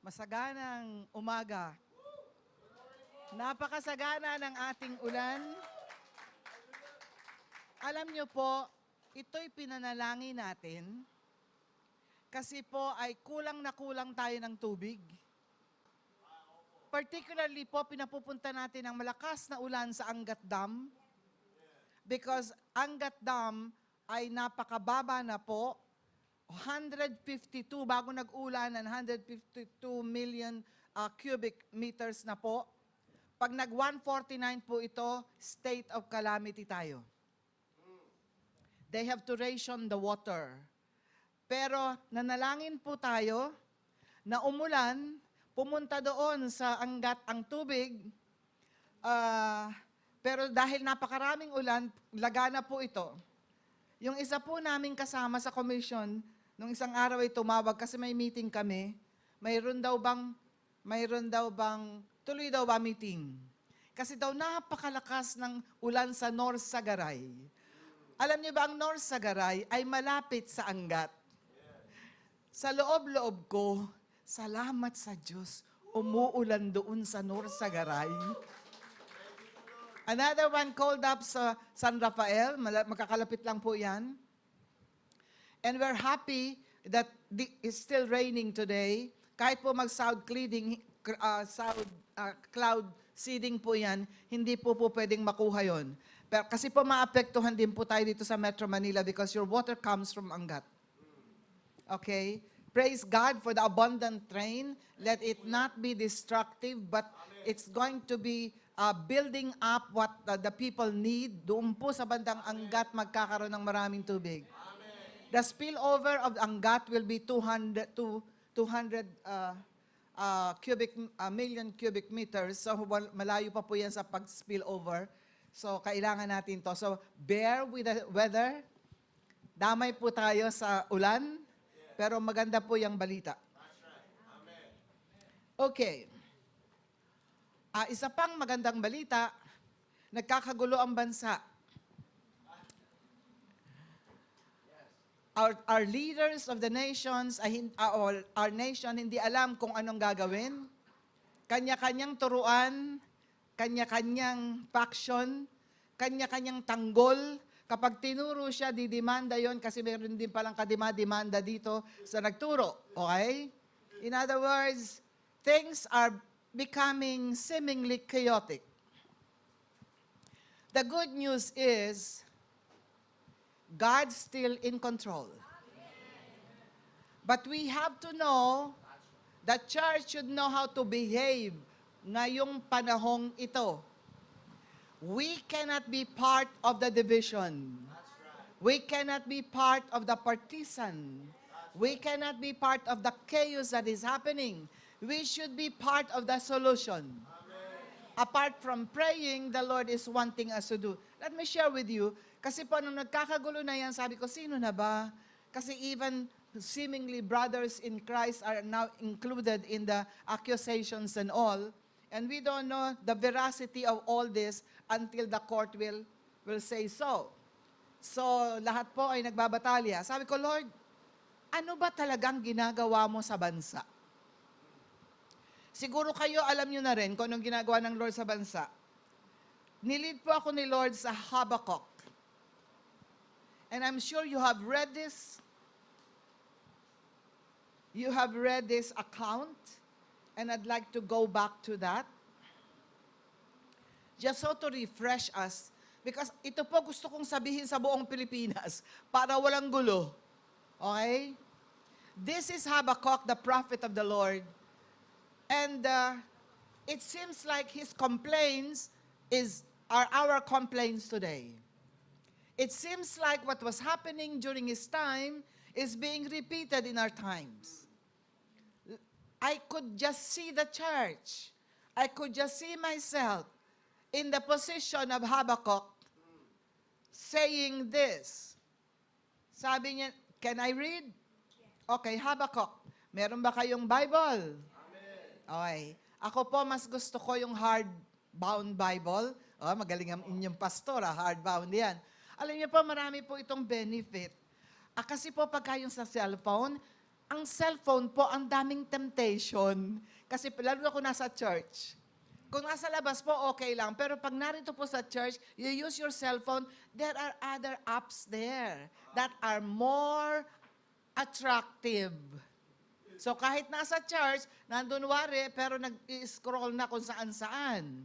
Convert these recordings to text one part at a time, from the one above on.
Masaganang umaga. Napakasagana ng ating ulan. Alam niyo po, ito'y pinanalangin natin kasi po ay kulang na kulang tayo ng tubig. Particularly po, pinapupunta natin ang malakas na ulan sa Angat Dam because Angat Dam ay napakababa na po. 152, bago nag-ulan, 152 million cubic meters na po. Pag nag-149 po ito, state of calamity tayo. They have to ration the water. Pero nanalangin po tayo na umulan, pumunta doon sa Angat ang tubig, pero dahil napakaraming ulan, lagana po ito. Yung isa po namin kasama sa commission, nung isang araw ay tumawag kasi may meeting kami. Mayroon daw bang, tuloy daw ba meeting? Kasi daw napakalakas ng ulan sa North Sagaray. Alam niyo ba ang North Sagaray ay malapit sa Angat? Sa loob-loob ko, salamat sa Diyos, umuulan doon sa North Sagaray. Another one called up sa San Rafael, magkakalapit lang po yan. And we're happy that it's still raining today. Kahit po mag-cloud seeding po yan, hindi po pwedeng makuha yon. Pero kasi po maapektuhan din po tayo dito sa Metro Manila because your water comes from Angat. Okay? Praise God for the abundant rain. Let it not be destructive, but it's going to be building up what the people need. Doon po sa bandang Angat magkakaroon ng maraming tubig. The spillover of Angat will be 200 million cubic meters. So malayo pa po yan sa pag-spillover. So kailangan natin to. So bear with the weather. Damay po tayo sa ulan, pero maganda po yung balita. Okay. Isa pang magandang balita, nagkakagulo ang bansa. Our leaders of the nations, our nation, hindi alam kung anong gagawin. Kanya-kanyang turuan, kanya-kanyang faction, kanya-kanyang tanggol. Kapag tinuro siya, didemanda yon kasi meron din palang kadima-demanda dito sa nagturo. Okay? In other words, things are becoming seemingly chaotic. The good news is, God's still in control. But we have to know that church should know how to behave ngayong panahong ito. We cannot be part of the division. We cannot be part of the partisan. We cannot be part of the chaos that is happening. We should be part of the solution. Apart from praying, the Lord is wanting us to do. Let me share with you, kasi po nung nagkakagulo na yan, sabi ko, sino na ba? Kasi even seemingly brothers in Christ are now included in the accusations and all. And we don't know the veracity of all this until the court will say so. So, lahat po ay nagbabatalya. Sabi ko, Lord, ano ba talagang ginagawa mo sa bansa? Siguro kayo alam nyo na rin kung anong ginagawa ng Lord sa bansa. Nilid po ako ni Lord sa Habakkuk. And I'm sure you have read this. You have read this account. And I'd like to go back to that. Just so to refresh us. Because ito po gusto kong sabihin sa buong Pilipinas para walang gulo. Okay? This is Habakkuk, the prophet of the Lord. And it seems like his complaints are our complaints today. It seems like what was happening during his time is being repeated in our times. I could just see the church. I could just see myself in the position of Habakkuk saying this. Sabi niya, can I read? Okay, Habakkuk. Meron ba kayong Bible? Okay. Ako po, mas gusto ko yung hardbound Bible. Oh, magaling ang inyong pastor, hardbound yan. Alam niyo po, marami po itong benefit. Kasi po pagka yung sa cellphone, ang cellphone po, ang daming temptation. Kasi lalo na kung nasa church. Kung nasa labas po, okay lang. Pero pag narito po sa church, you use your cellphone, there are other apps there that are more attractive. So kahit nasa church, nandun wari, pero nag-scroll na kung saan-saan.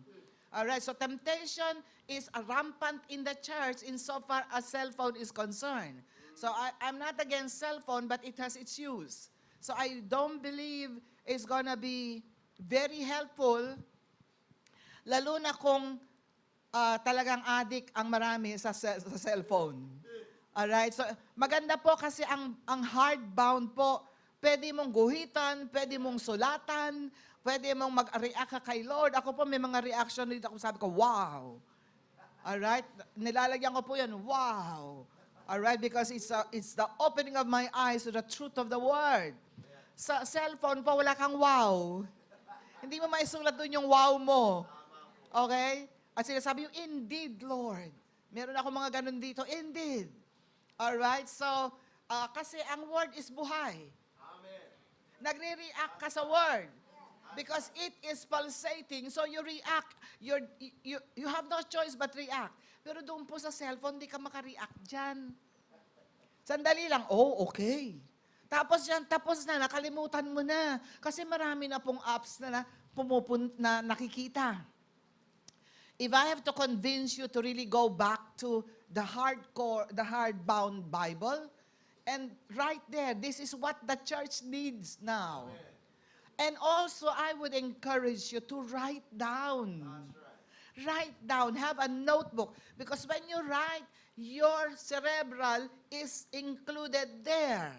Alright, so temptation is rampant in the church insofar as cellphone is concerned. So I'm not against cellphone, but it has its use. So I don't believe it's gonna be very helpful, lalo na kung talagang addict ang marami sa cellphone. Alright, so maganda po kasi ang hardbound po, pwede mong guhitan, pwede mong sulatan, pwede mong mag-react ka kay Lord. Ako po may mga reaction dito, ako sabi ko, wow. Alright, nilalagyan ko po yan, wow. Alright, because it's the opening of my eyes to the truth of the Word. Sa cellphone po, wala kang wow. Hindi mo maisulat doon yung wow mo. Okay? At sinasabi yung, indeed, Lord. Meron ako mga ganun dito, indeed. Alright, so, kasi ang Word is buhay. Amen. Nagre-react ka sa Word. Because it is pulsating, so you react. You have no choice but react. Pero doon po sa cellphone, di ka makareact dyan. Sandali lang, oh, okay. Tapos yan, tapos na, nakalimutan mo na. Kasi marami na pong apps na na nakikita. If I have to convince you to really go back to the hardbound Bible, and right there, this is what the church needs now. Amen. And also, I would encourage you to write down. Right. Write down, have a notebook. Because when you write, your cerebral is included there.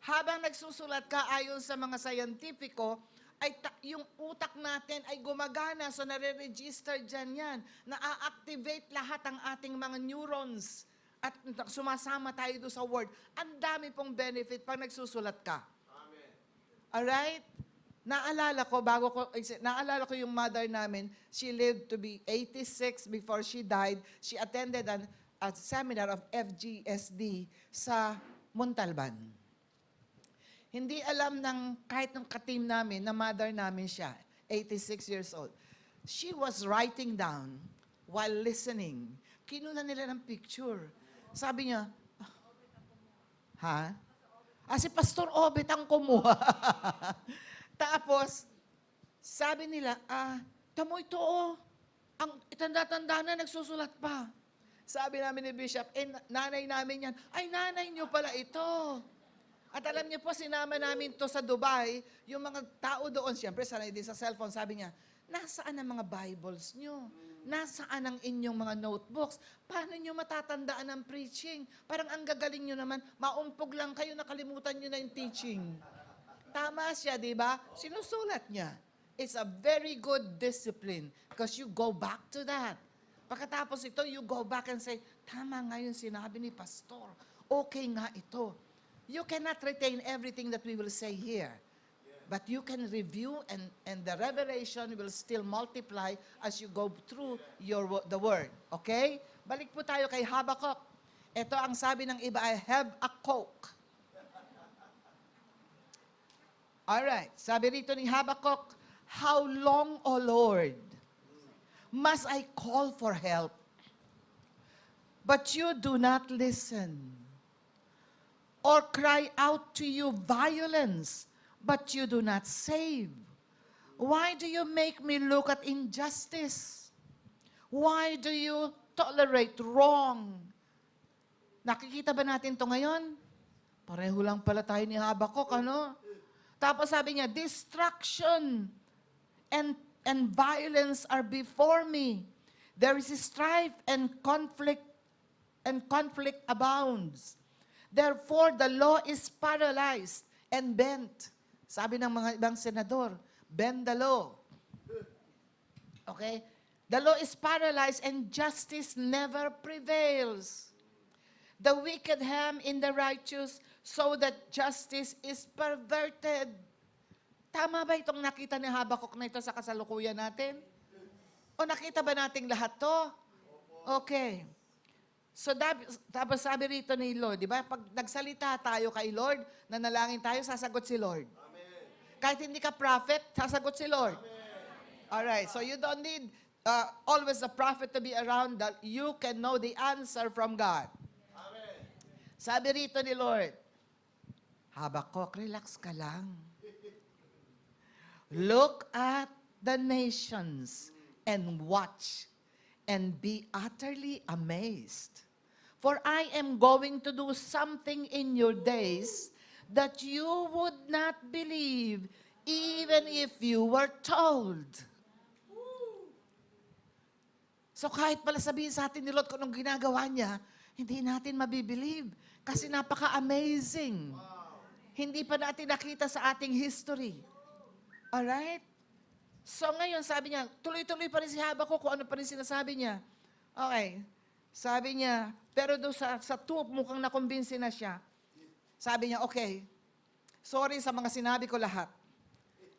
Habang nagsusulat ka, ayon sa mga scientifico, ay yung utak natin ay gumagana, so nare-register dyan yan. Na-activate lahat ang ating mga neurons. At sumasama tayo doon sa word. Ang dami pong benefit pag nagsusulat ka. Alright? Naalala ko yung mother namin, she lived to be 86 before she died. She attended a seminar of FGSD sa Montalban. Hindi alam kahit ng ka-team namin, na mother namin siya, 86 years old. She was writing down while listening. Kinuha nila ng picture. Sabi niya, ha? Si Pastor Obet ang kumuha. Tapos, sabi nila, tamo ito ang tanda-tanda na nagsusulat pa. Sabi namin ni Bishop, nanay namin yan. Ay, nanay niyo pala ito. At alam niyo po, sinama namin to sa Dubai, yung mga tao doon, siyempre sanay din sa cellphone, sabi niya, nasaan ang mga Bibles niyo? Nasaan ang inyong mga notebooks? Paano nyo matatandaan ang preaching? Parang ang gagaling nyo naman, maumpog lang kayo, nakalimutan nyo na yung teaching. Tama siya, di ba? Sinusulat niya. It's a very good discipline because you go back to that. Pagkatapos ito, you go back and say, tama nga yung sinabi ni Pastor. Okay nga ito. You cannot retain everything that we will say here. But you can review and the revelation will still multiply as you go through the word. Okay? Balik po tayo kay Habakkuk. Ito ang sabi ng iba, I have a coke. Alright. Sabi rito ni Habakkuk, how long, O Lord, must I call for help? But you do not listen. Or cry out to you violence, but you do not save. Why do you make me look at injustice? Why do you tolerate wrong? Nakikita ba natin to ngayon? Pareho lang pala tayo ni Habakkuk, ano? Tapos sabi niya, destruction and violence are before me. There is strife and conflict abounds. Therefore, the law is paralyzed and bent. Sabi ng mga ibang senador, bend the law. Okay? The law is paralyzed and justice never prevails. The wicked hem in the righteous so that justice is perverted. Tama ba itong nakita ni Habakkuk na ito sa kasalukuyan natin? O nakita ba nating lahat to? Okay. So, tapos sabi rito ni Lord, di ba? Pag nagsalita tayo kay Lord, nanalangin tayo, sasagot si Lord. Kahit hindi ka prophet, sasagot si Lord. Alright, so you don't need always a prophet to be around that you can know the answer from God. Sabi rito ni Lord, Habakuk, relax ka lang. Look at the nations and watch and be utterly amazed. For I am going to do something in your days that you would not believe even if you were told. So kahit pala sabihin sa atin ni Lord kung anong ginagawa niya, hindi natin mabibilieve kasi napaka-amazing. Hindi pa natin nakita sa ating history. Alright? So ngayon, sabi niya, tuloy-tuloy pa rin si Habakuk kung ano pa rin sinasabi niya. Okay. Sabi niya, pero doon sa 2, mukhang nakumbinsi na siya. Sabi niya, okay, sorry sa mga sinabi ko lahat.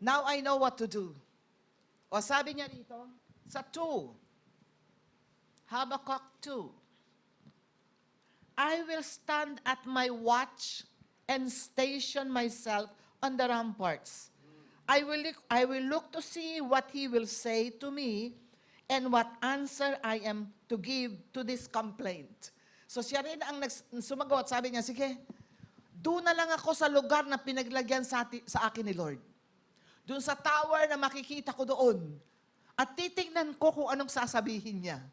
Now I know what to do. O sabi niya dito, sa 2, Habakkuk 2, I will stand at my watch and station myself on the ramparts. I will look to see what he will say to me and what answer I am to give to this complaint. So siya rin ang sumagot. Sabi niya, sige, doon na lang ako sa lugar na pinaglagyan sa akin ni Lord. Doon sa tower na makikita ko doon. At titignan ko kung anong sasabihin niya.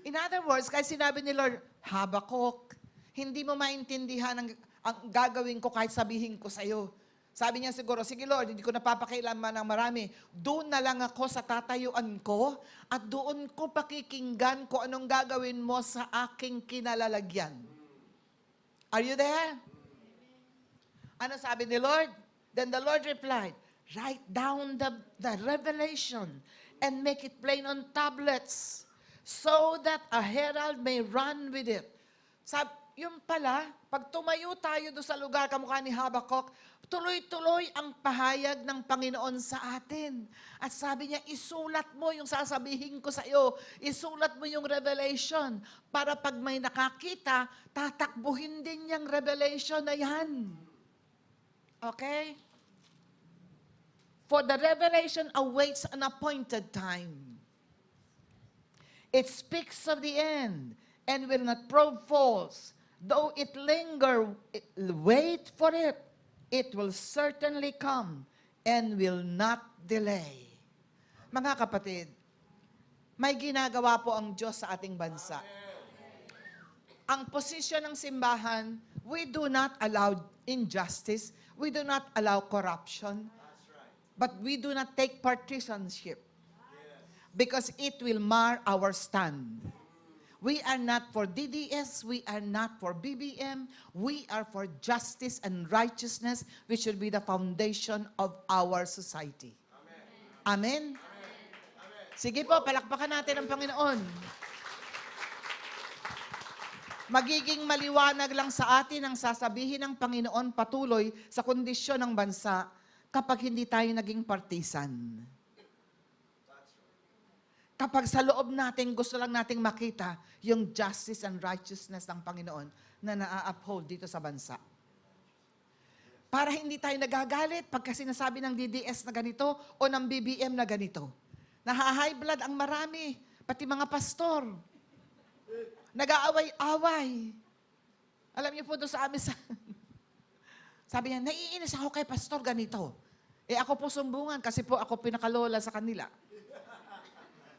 In other words, kahit sinabi ni Lord, Habakuk, hindi mo maintindihan ang gagawin ko kahit sabihin ko sa'yo. Sabi niya siguro, sige Lord, hindi ko napapakailaman ng marami. Doon na lang ako sa tatayuan ko at doon ko pakikinggan kung anong gagawin mo sa aking kinalalagyan. Are you there? Ano sabi ni Lord? Then the Lord replied, write down the revelation and make it plain on tablets so that a herald may run with it. Yung pala, pag tumayo tayo doon sa lugar kamukha ni Habakuk, tuloy-tuloy ang pahayag ng Panginoon sa atin. At sabi niya, isulat mo yung sasabihin ko sa iyo. Isulat mo yung revelation para pag may nakakita, tatakbuhin din yung revelation na yan. Okay? For the revelation awaits an appointed time. It speaks of the end and will not prove false. Though it linger, wait for it. It will certainly come and will not delay. Mga kapatid, may ginagawa po ang Diyos sa ating bansa. Ang posisyon ng simbahan, we do not allow injustice, we do not allow corruption, but we do not take partisanship because it will mar our stand. We are not for DDS, we are not for BBM, we are for justice and righteousness, which should be the foundation of our society. Amen? Amen? Sige po, palakpakan natin ang Panginoon. Magiging maliwanag lang sa atin ang sasabihin ng Panginoon patuloy sa kondisyon ng bansa kapag hindi tayo naging partisan. Kapag sa loob natin, gusto lang nating makita yung justice and righteousness ng Panginoon na na-uphold dito sa bansa. Para hindi tayo nagagalit pagka sinasabi ng DDS na ganito o ng BBM na ganito. Naha-high blood ang marami, pati mga pastor. Nag-aaway-away. Alam niyo po doon sa amin sabi niya, naiinis ako kay pastor ganito. Ako po sumbungan kasi po ako pinakalola sa kanila.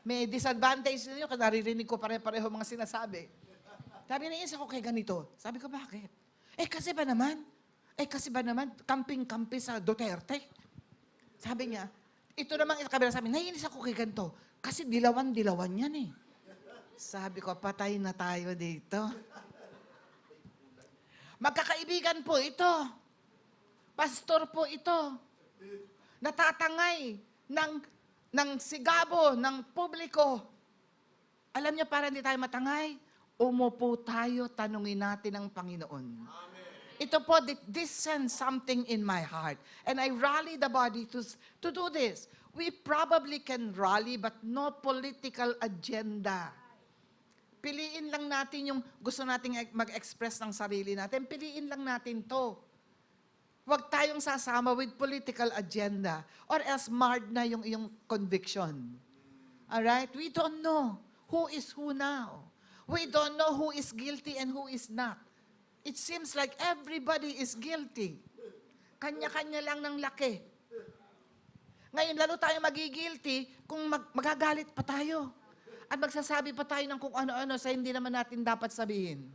May disadvantage ninyo kasi naririnig ko pare-pareho mga sinasabi. Sabi niya, ako kay ganito. Sabi ko, bakit? Kasi ba naman, kamping-kampi sa Duterte. Sabi niya, ito naman kabila sabi, naiinis ako kay ganito. Kasi dilawan-dilawan yan eh. Sabi ko, patay na tayo dito. Magkakaibigan po ito. Pastor po ito. Natatangay ng sigabo, ng publiko. Alam niyo, para hindi tayo matangay, umupo tayo, tanungin natin ang Panginoon. Amen. Ito po, this sends something in my heart. And I rally the body to do this. We probably can rally, but no political agenda. Piliin lang natin yung gusto nating mag-express ng sarili natin. Piliin lang natin to. Huwag tayong sasama with political agenda or else marred na yung iyong conviction. Alright? We don't know who is who now. We don't know who is guilty and who is not. It seems like everybody is guilty. Kanya-kanya lang ng laki. Ngayon, lalo tayo magigilty kung magagalit pa tayo. At magsasabi pa tayo ng kung ano-ano sa hindi naman natin dapat sabihin.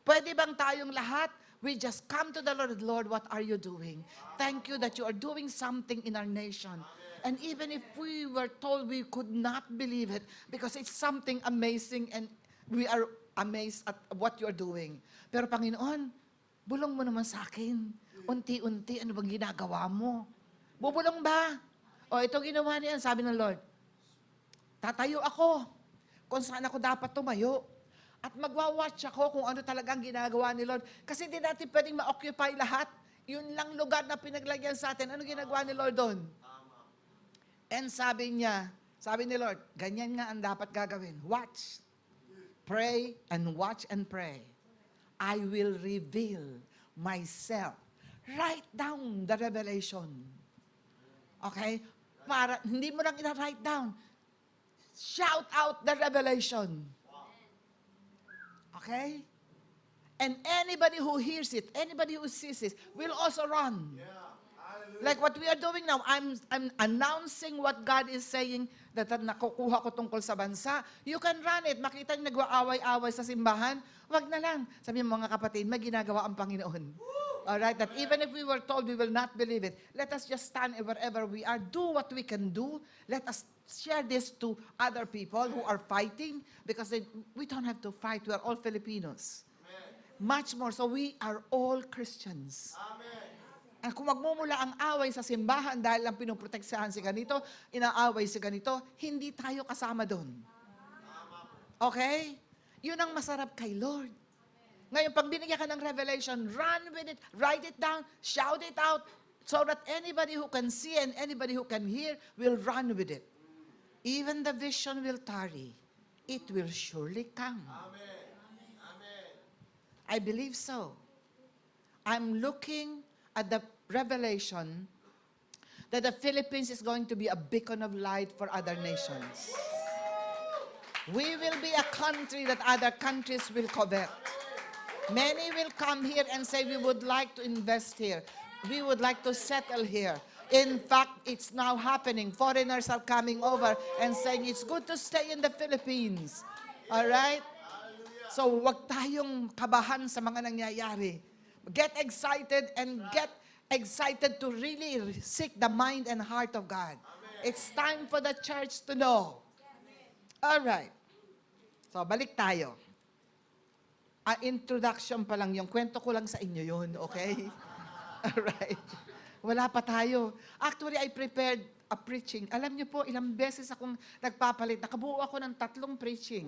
Pwede bang tayong lahat, we just come to the Lord, Lord, what are you doing? Thank you that you are doing something in our nation. And even if we were told we could not believe it, because it's something amazing and we are amazed at what you are doing. Pero Panginoon, bulong mo naman sa akin. Unti-unti, ano bang ginagawa mo? Bubulong ba? O ito ginawa niya, sabi ng Lord, tatayo ako kung saan ako dapat tumayo. At magwa-watch ako kung ano talagang ginagawa ni Lord. Kasi hindi natin pwedeng ma-occupy lahat. Yun lang lugar na pinaglagyan sa atin. Ano ginagawa ni Lord doon? And sabi niya, sabi ni Lord, ganyan nga ang dapat gagawin. Watch, pray, and watch and pray. I will reveal myself. Write down the revelation. Okay? Para, hindi mo lang ina-write down. Shout out the revelation. Okay? And anybody who hears it, anybody who sees it, will also run. Like what we are doing now, I'm announcing what God is saying that nakukuha ko tungkol sa bansa. You can run it. Makita niyo nagwa-away-away sa simbahan, wag na lang. Sabi mo, mga kapatid, may ginagawa ang Panginoon. Alright, that even if we were told we will not believe it, let us just stand wherever we are, do what we can do. Let us share this to other people who are fighting, because we don't have to fight. We are all Filipinos. Amen. Much more, so we are all Christians. Amen. At kung magmumula ang away sa simbahan dahil lang pinuproteksahan si ganito, inaaway si ganito, hindi tayo kasama doon. Okay? Yun ang masarap kay Lord. Ngayon, pag binigyan ka ng revelation, run with it, write it down, shout it out, so that anybody who can see and anybody who can hear will run with it. Even the vision will tarry. It will surely come. Amen. Amen. I believe so. I'm looking at the revelation that the Philippines is going to be a beacon of light for other nations. We will be a country that other countries will covet. Many will come here and say, we would like to invest here. We would like to settle here. In fact, it's now happening. Foreigners are coming over and saying, it's good to stay in the Philippines. All right? So, wag tayong kabahan sa mga nangyayari. Get excited and get excited to really seek the mind and heart of God. It's time for the church to know. All right. So, balik tayo. Introduction pa lang yung kwento ko lang sa inyo yun, okay? Alright. Wala pa tayo. Actually, I prepared a preaching. Alam niyo po, ilang beses akong nagpapalit. Nakabuo ako ng 3 preaching.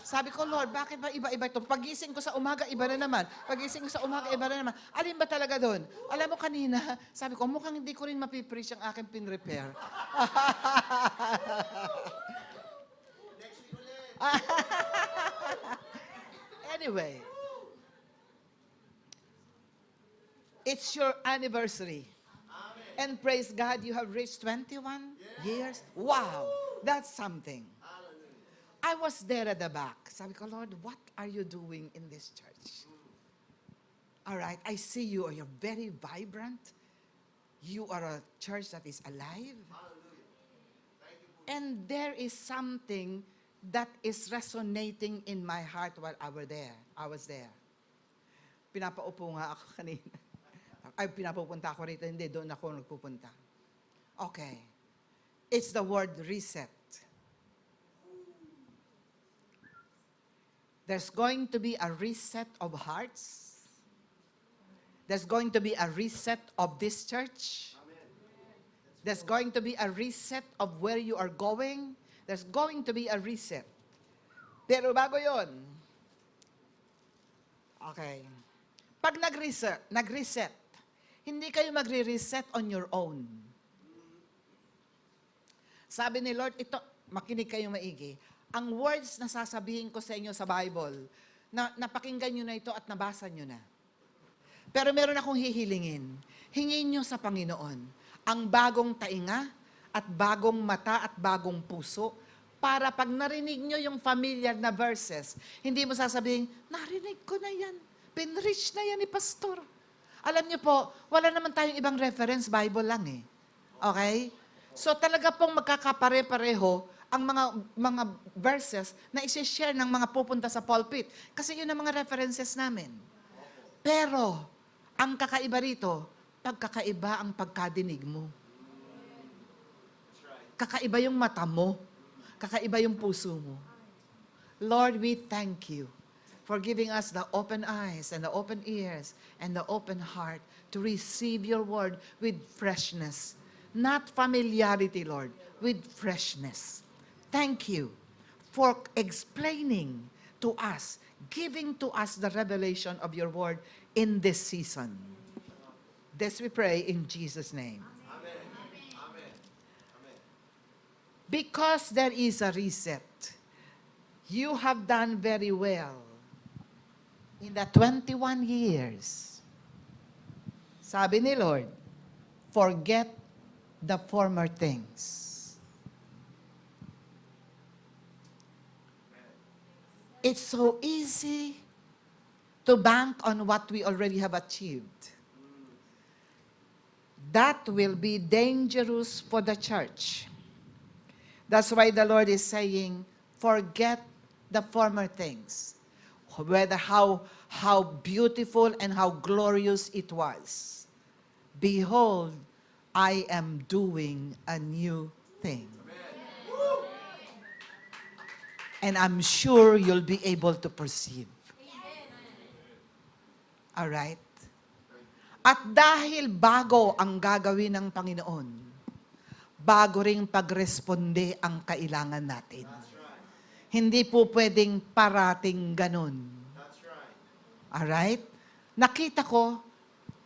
Sabi ko, Lord, bakit ba iba-iba ito? Pagising ko sa umaga, iba na naman. Pagising ko sa umaga, iba na naman. Alin ba talaga doon? Alam mo kanina, sabi ko, mukhang hindi ko rin mapipreach ang aking pin-repair. Next week ulit. Anyway, it's your anniversary. Amen. And praise God, you have reached 21 years. Wow, that's something. Hallelujah. I was there at the back. Sabi ko, Lord, what are you doing in this church? All right, I see you. You're very vibrant. You are a church that is alive. Hallelujah. Thank you. And there is something that is resonating in my heart while I was there. Pinapaupo nga ako kanina. Ay, pinapupunta ako rito. Hindi, doon ako nagpupunta. Okay. It's the word reset. There's going to be a reset of hearts. There's going to be a reset of this church. There's going to be a reset of where you are going. There's going to be a reset. Pero bago yon, okay. Pag nag-reset, hindi kayo magre-reset on your own. Sabi ni Lord, ito, makinig kayong maigi. Ang words na sasabihin ko sa inyo sa Bible, na napakinggan nyo na ito at nabasa nyo na. Pero meron akong hihilingin. Hingin nyo sa Panginoon ang bagong tainga at bagong mata at bagong puso para pag narinig nyo yung familiar na verses, hindi mo sasabihin, narinig ko na yan. Pinreach na yan ni Pastor. Alam nyo po, wala naman tayong ibang reference, Bible lang eh. Okay? So talaga pong magkakapare-pareho ang mga verses na isi-share ng mga pupunta sa pulpit. Kasi yun ang mga references namin. Pero, ang kakaiba rito, pagkakaiba ang pagkadinig mo. Kakaiba yung mata mo. Kakaiba yung puso mo. Lord, we thank you for giving us the open eyes and the open ears and the open heart to receive your word with freshness. Not familiarity, Lord, with freshness. Thank you for explaining to us, giving to us the revelation of your word in this season. This we pray in Jesus' name. Amen. Amen. Amen. Because there is a reset, you have done very well in the 21 years. Sabi ni Lord, forget the former things. It's so easy to bank on what we already have achieved. That will be dangerous for the church. That's why the Lord is saying, forget the former things. Whether how beautiful and how glorious it was. Behold, I am doing a new thing. And I'm sure you'll be able to perceive. Alright? At dahil bago ang gagawin ng Panginoon, bago ring pagresponde ang kailangan natin. Hindi po pwedeng parating ganun. Alright? Nakita ko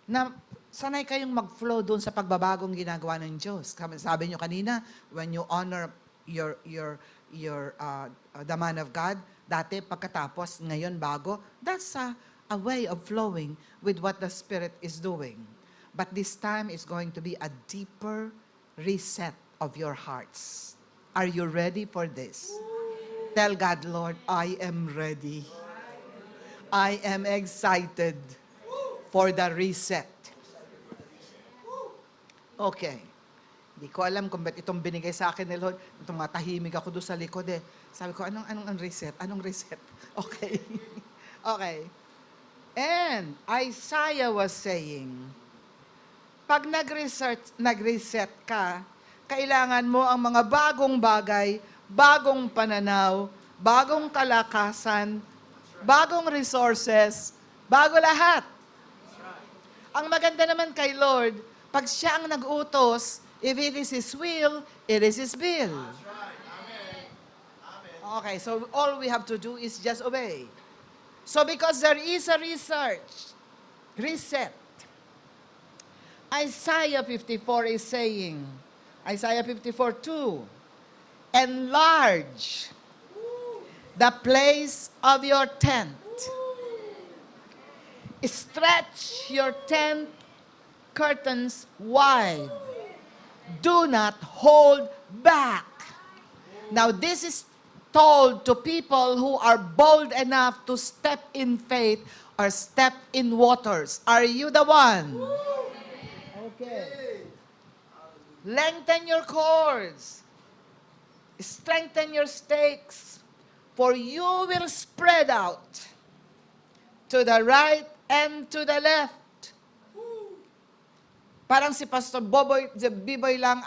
na sanay kayong mag-flow doon sa pagbabagong ginagawa ng Diyos. Sabi nyo kanina, when you honor the man of God, dati pagkatapos, ngayon bago, that's a way of flowing with what the Spirit is doing. But this time is going to be a deeper reset of your hearts. Are you ready for this? Tell God, Lord, I am ready. I am excited for the reset. Okay. Hindi ko alam kung ba't itong binigay sa akin ni Lord. Itong matahimik ako doon sa likod eh. Sabi ko, anong reset? Anong reset? Okay. Okay. And Isaiah was saying, pag nag-reset ka, kailangan mo ang mga bagong bagay, bagong pananaw, bagong kalakasan, bagong resources, bago lahat. Ang maganda naman kay Lord, pag siya ang nag-utos, if it is His will, it is His will. Okay, so all we have to do is just obey. So because there is a reset. Isaiah 54 is saying, Isaiah 54:2, enlarge the place of your tent. Stretch your tent curtains wide. Do not hold back. Now this is told to people who are bold enough to step in faith or step in waters. Are you the one? Okay. Lengthen your cords. Strengthen your stakes. For you will spread out to the right and to the left. Parang si Pastor Biboy lang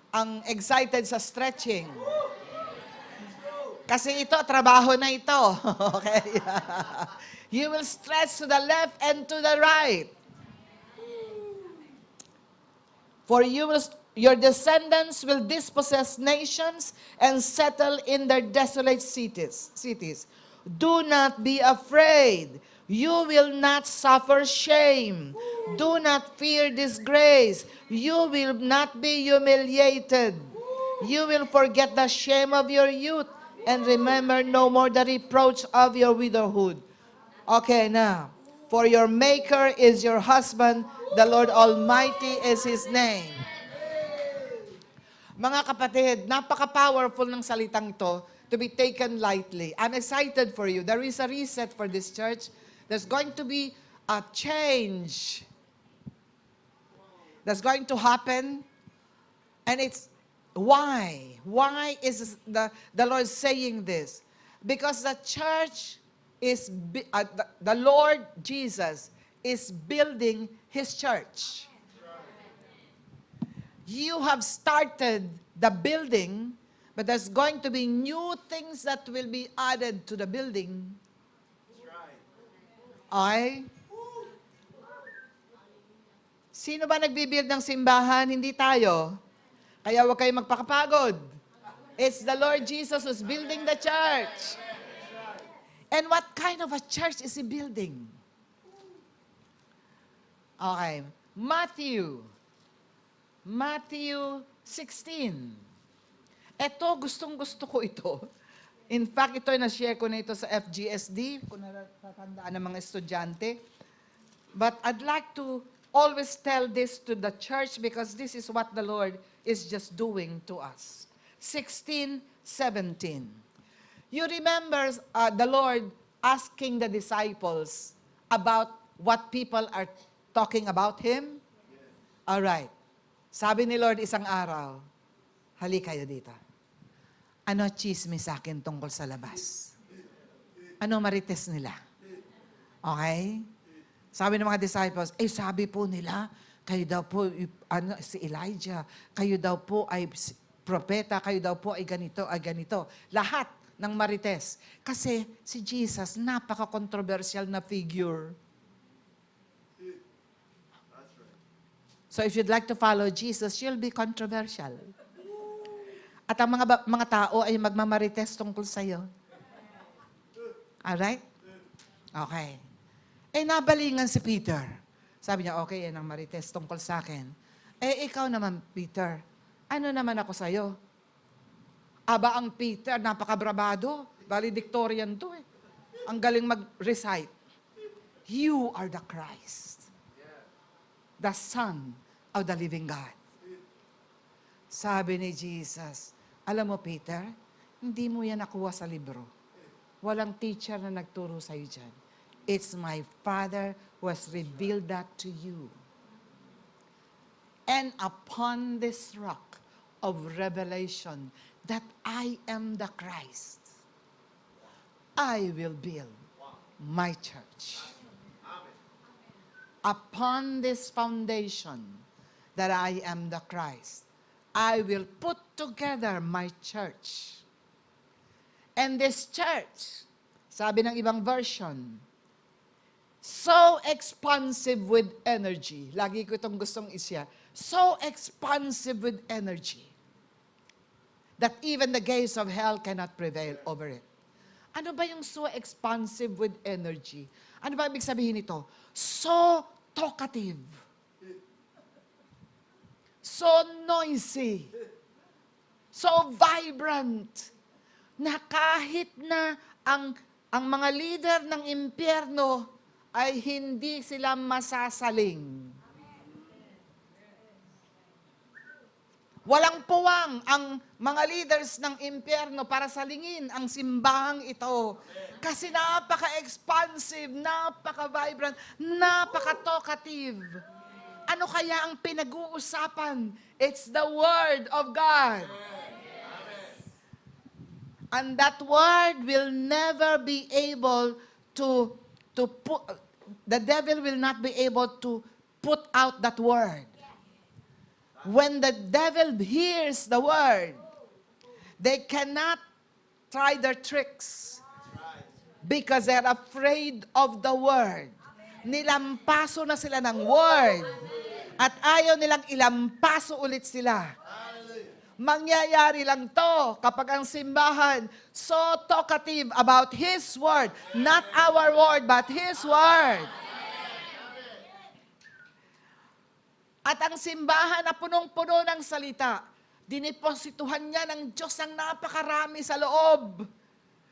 ang excited sa stretching. Kasi ito, trabaho na ito. Okay? You will stretch to the left and to the right. For your descendants will dispossess nations and settle in their desolate cities. Do not be afraid. You will not suffer shame. Do not fear disgrace. You will not be humiliated. You will forget the shame of your youth and remember no more the reproach of your widowhood. Okay, now. For your Maker is your husband, the Lord Almighty is His name. Mga kapatid, napaka-powerful ng salitang to to be taken lightly. I'm excited for you. There is a reset for this church. There's going to be a change that's going to happen. And it's why? Why is the Lord saying this? Because the church is, the Lord Jesus is building His church. You have started the building, but there's going to be new things that will be added to the building. Okay? Sino ba nagbibuild ng simbahan? Hindi tayo. Kaya huwag kayong magpakapagod. It's the Lord Jesus who's building the church. And what kind of a church is He building? Okay. Matthew 16. Ito, gustong-gusto ko ito. In fact, ito ay na-share ko na ito sa FGSD, kung natatandaan ng mga estudyante. But I'd like to always tell this to the church because this is what the Lord is just doing to us. 16:17. You remember the Lord asking the disciples about what people are talking about Him? All right. Sabi ni Lord isang araw, halik kayo dito. Ano chismis sa akin tungkol sa labas? Ano marites nila? Okay? Sabi ng mga disciples, sabi po nila, kayo daw po, si Elijah, kayo daw po ay propeta, kayo daw po ay ganito, ay ganito. Lahat ng marites. Kasi si Jesus, napaka-controversial na figure. So if you'd like to follow Jesus, you'll be controversial. At ang mga tao ay magmamarites tungkol sa'yo. Alright? Okay. Nabalingan si Peter. Sabi niya, okay, yan ang marites tungkol sa akin. Ikaw naman, Peter, ano naman ako sa'yo? Aba ang Peter, napakabrabado. Valedictorian to eh. Ang galing mag-recite. You are the Christ. The Son of the living God. Sabi ni Jesus, alam mo Peter, hindi mo yan nakuha sa libro. Walang teacher na nagturo sa'yo dyan. It's my Father who has revealed that to you. And upon this rock of revelation, that I am the Christ, I will build my church. Upon this foundation, that I am the Christ, I will put together my church. And this church, sabi ng ibang version, so expansive with energy. Lagi ko itong gustong isya. So expansive with energy that even the gates of hell cannot prevail over it. Ano ba yung so expansive with energy? Ano ba ibig sabihin nito? So talkative. So noisy. So vibrant. Na kahit na ang mga leader ng impyerno ay hindi sila masasaling. Walang puwang ang mga leaders ng impyerno para salingin ang simbahang ito. Kasi napaka-expansive, napaka-vibrant, napaka-talkative. Ano kaya ang pinag-uusapan? It's the Word of God. And that Word will never be able to put, the devil will not be able to put out that Word. When the devil hears the Word, they cannot try their tricks because they're afraid of the Word. Nilampaso na sila ng Word at ayaw nilang ilampaso ulit sila. Mangyayari lang to kapag ang simbahan so talkative about His Word, not our Word, but His Word. At ang simbahan na punong-puno ng salita, Diniposituhan niya ng Diyos ang napakarami sa loob.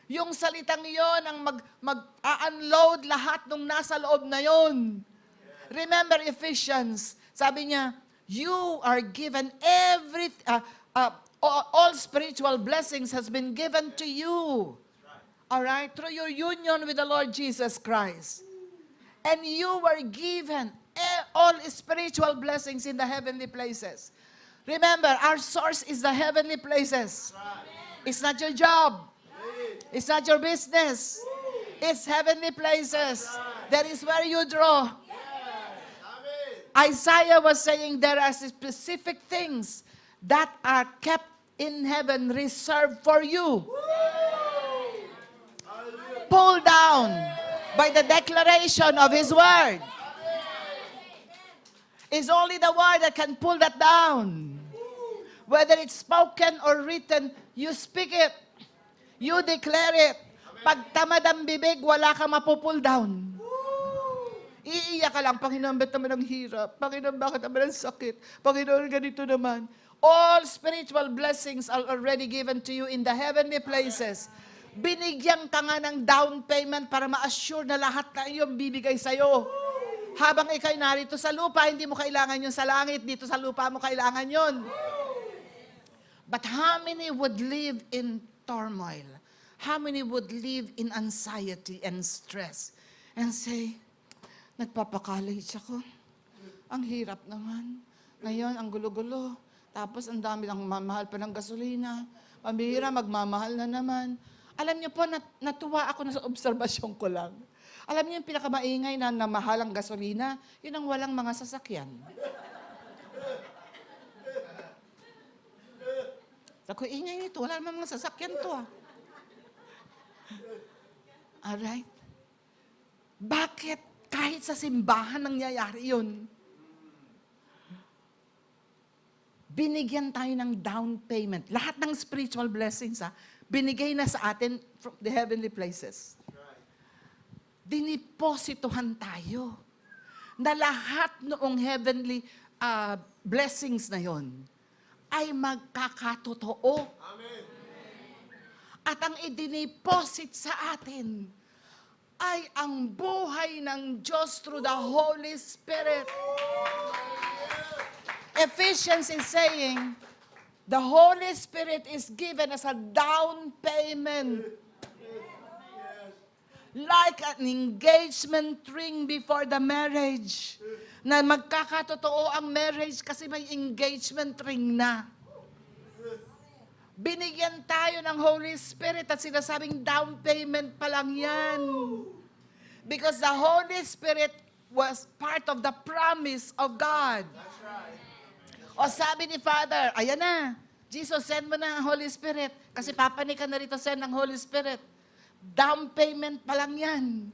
Yung salitang yon ang mag-unload lahat nung nasa loob na yon. Remember Ephesians, sabi niya, you are given all spiritual blessings has been given to you. Alright? Through your union with the Lord Jesus Christ. And you were given all spiritual blessings in the heavenly places. Remember, our source is the heavenly places. It's not your job. It's not your business. It's heavenly places. That is where you draw. Isaiah was saying there are specific things that are kept in heaven reserved for you. Pulled down by the declaration of His Word. It's only the Word that can pull that down. Whether it's spoken or written, you speak it. You declare it. Pag tamad ang bibig, wala kang mapupull down. Iiyak ka lang, Panginoon, ba't naman ang hirap? Panginoon, bakit naman ang sakit? Panginoon, ganito naman. All spiritual blessings are already given to you in the heavenly places. Binigyan ka nga ng down payment para ma-assure na lahat na iyong bibigay sa'yo. Habang ikay narito sa lupa, hindi mo kailangan yun sa langit. Dito sa lupa mo kailangan yun. But how many would live in turmoil? How many would live in anxiety and stress? And say, nagpapakalit ako. Ang hirap naman. Ngayon, ang gulo-gulo. Tapos, ang dami ng mamahal pa ng gasolina. Pambihira, magmamahal na naman. Alam niyo po, natuwa ako na sa obserbasyon ko lang. Alam niyo yung pinakamaingay na namahal ang gasolina, yun ang walang mga sasakyan. Ako, ingay nito, wala naman mga sasakyan to ah. Alright? Bakit kahit sa simbahan nangyayari yun? Binigyan tayo ng down payment. Lahat ng spiritual blessings, binigay na sa atin from the heavenly places. Diniposituhan tayo na lahat noong heavenly blessings na yon ay magkakatotoo. Amen. At ang idiniposit sa atin ay ang buhay ng Diyos through the Holy Spirit. Ephesians is saying, the Holy Spirit is given as a down payment. Like an engagement ring before the marriage. Na magkakatotoo ang marriage kasi may engagement ring na. Binigyan tayo ng Holy Spirit at sinasabing down payment pa lang yan. Because the Holy Spirit was part of the promise of God. That's right. O sabi ni Father, ayan na, Jesus, send mo na ang Holy Spirit. Kasi papanik ka na rito, send ang Holy Spirit. Down payment pa lang yan.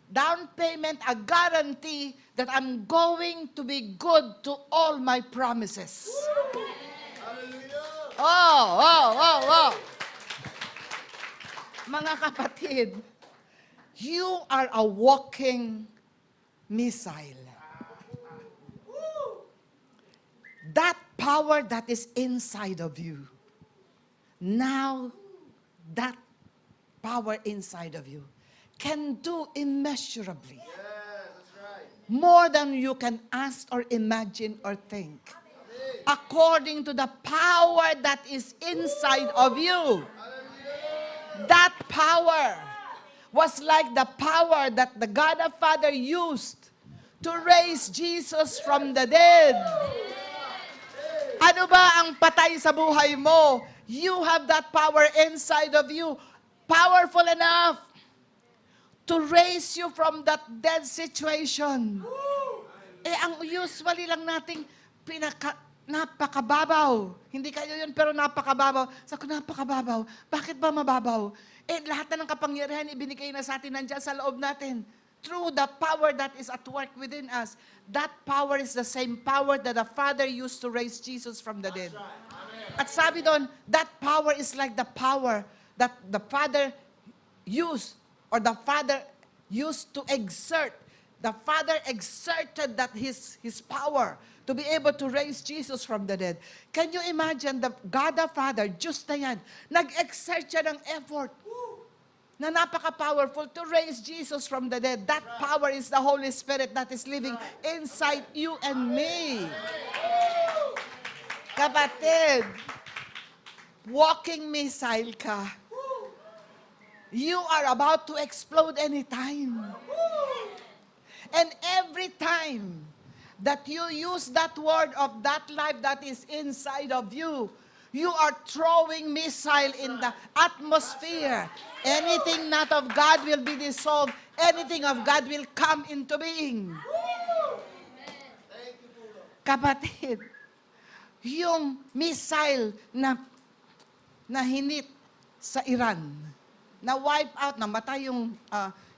Down payment, a guarantee that I'm going to be good to all my promises. Hallelujah. Oh. Mga kapatid, you are a walking missile. That power that is inside of you, now that power inside of you can do immeasurably Yes, that's right. more than you can ask or imagine or think. According to the power that is inside of you. That power was like the power that the God the Father used to raise Jesus from the dead. Ano ba ang patay sa buhay mo? You have that power inside of you. Powerful enough to raise you from that dead situation. Ang usually lang nating napakababaw. Hindi kayo yun, pero napakababaw. Sabi ko, napakababaw. Bakit ba mababaw? Lahat na ng kapangyarihan ibinigay na sa atin nandiyan sa loob natin. Through the power that is at work within us. That power is the same power that the Father used to raise Jesus from the dead. At sabi doon, that power is like the power that the Father used, or the Father used to exert. The Father exerted that His power to be able to raise Jesus from the dead. Can you imagine the God the Father, just na yan, nag-exert siya ng effort na napaka-powerful to raise Jesus from the dead. That power is the Holy Spirit that is living inside you and me. Kapatid, walking missile ka. You are about to explode anytime. And every time that you use that word of that life that is inside of you, you are throwing missile in the atmosphere. Anything not of God will be dissolved. Anything of God will come into being. Kapatid, yung missile na hinit sa Iran, na wipe out, namatay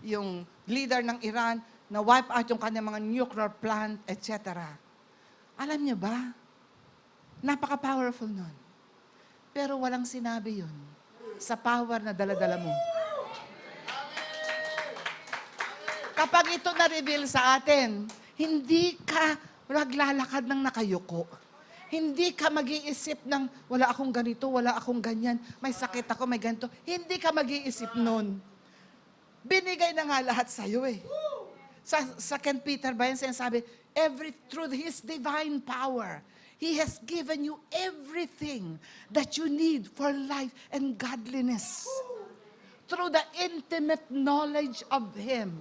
yung leader ng Iran, na wipe out yung kanyang mga nuclear plant, etc. Alam niyo ba? Napaka-powerful nun. Pero walang sinabi yun sa power na dala-dala mo. Kapag ito na-reveal sa atin, hindi ka maglalakad ng nakayuko. Hindi ka mag-iisip ng, wala akong ganito, wala akong ganyan, may sakit ako, may ganito. Hindi ka mag-iisip nun. Binigay na nga lahat sa'yo eh. Sa 2 Peter ba yan sinasabi, through His divine power, He has given you everything that you need for life and godliness. Through the intimate knowledge of Him.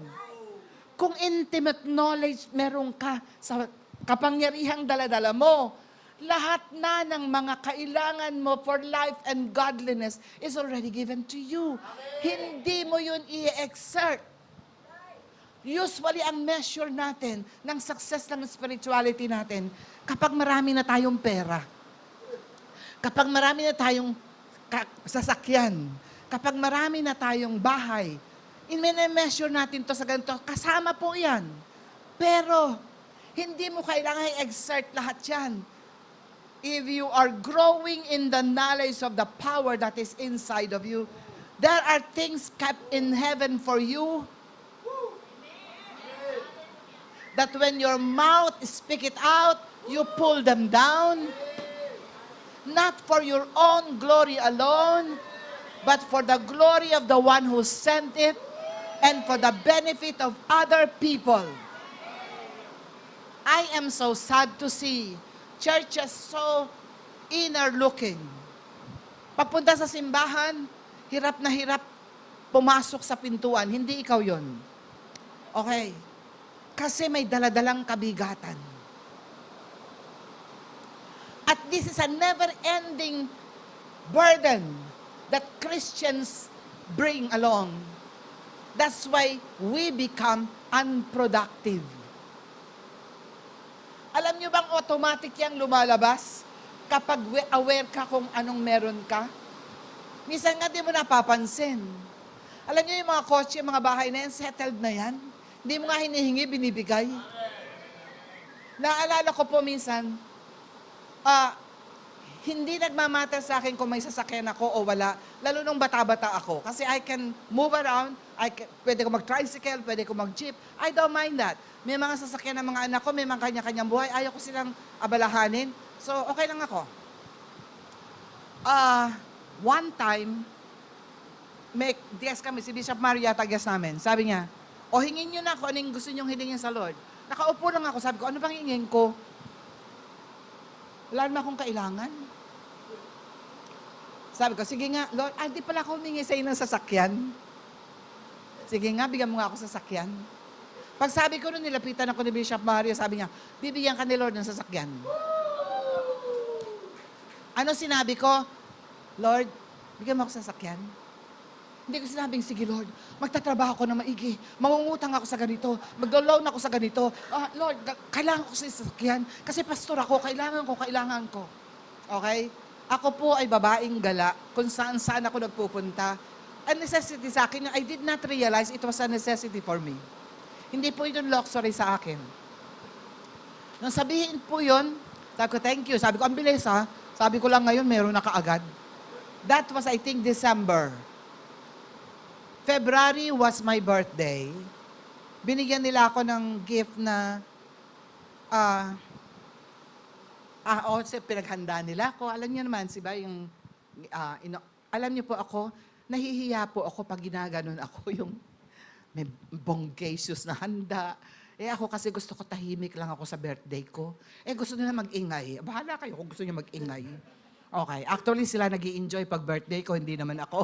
Kung intimate knowledge meron ka sa kapangyarihang daladala mo, lahat na ng mga kailangan mo for life and godliness is already given to you. Hindi mo yun i-exert. Usually, ang measure natin ng success ng spirituality natin, kapag marami na tayong pera, kapag marami na tayong sasakyan, kapag marami na tayong bahay, in-measure natin to sa ganito, kasama po yan. Pero, hindi mo kailangan i-exert lahat yan. If you are growing in the knowledge of the power that is inside of you, there are things kept in heaven for you that when your mouth speak it out, you pull them down, not for your own glory alone, but for the glory of the one who sent it and for the benefit of other people. I am so sad to see churches so inner-looking. Pagpunta sa simbahan, hirap na hirap pumasok sa pintuan. Hindi ikaw yon. Okay. Kasi may daladalang kabigatan. At this is a never-ending burden that Christians bring along. That's why we become unproductive. Alam nyo bang automatic yang lumalabas kapag aware ka kung anong meron ka? Minsan nga di mo napapansin. Alam nyo yung mga kotse, yung mga bahay na yan, settled na yan. Hindi mo nga hinihingi, binibigay. Naalala ko po minsan, hindi nagmamatter sa akin kung may sasakyan ako o wala, lalo nung bata-bata ako. Kasi I can move around, pwede ko mag-tricycle, pwede ko mag-jeep. I don't mind that. May mga sasakyan ng mga anak ko, may mga kanya-kanyang buhay, ayaw ko silang abalahanin. So, okay lang ako. One time, may DS kami, si Bishop Mario Tagyas namin. Sabi niya, hingin nyo na kung anong gusto nyong hilingin sa Lord. Nakaupo lang ako, sabi ko, ano bang hingin ko? Wala naman akong kailangan. Sabi ko, sige nga, Lord, di pala ako humingi sa'yo ng sasakyan. Sige nga, bigyan mo nga ako sasakyan. Pag sabi ko nun, nilapitan ako ni Bishop Mario, sabi niya, bibigyan ka ni Lord ng sasakyan. Ano sinabi ko? Lord, bigyan mo ako sasakyan. Hindi ko sinabing, sige Lord, magtatrabaho ako na maigi, mangungutang ako sa ganito, mag-loan ako sa ganito. Lord, kailangan ko sa sasakyan, kasi pastor ako, kailangan ko. Okay? Ako po ay babaeng gala, kung saan ako nagpupunta. Ang necessity sa akin, I did not realize it was a necessity for me. Hindi po yun luxury sa akin. Nung sabihin po yun, sabi ko, thank you. Sabi ko, ang bilis ha. Sabi ko lang ngayon, meron na kaagad. That was, I think, December. February was my birthday. Binigyan nila ako ng gift na Pinaghanda nila ako. Alam niyo naman, si ba, yung, alam niyo po ako, nahihiya po ako pag ginaganon ako yung may bonggacious na handa. Ako kasi gusto ko tahimik lang ako sa birthday ko. Gusto nila mag-ingay. Bahala kayo kung gusto niyo mag-ingay. Okay. Actually, sila nag-i-enjoy pag birthday ko, hindi naman ako.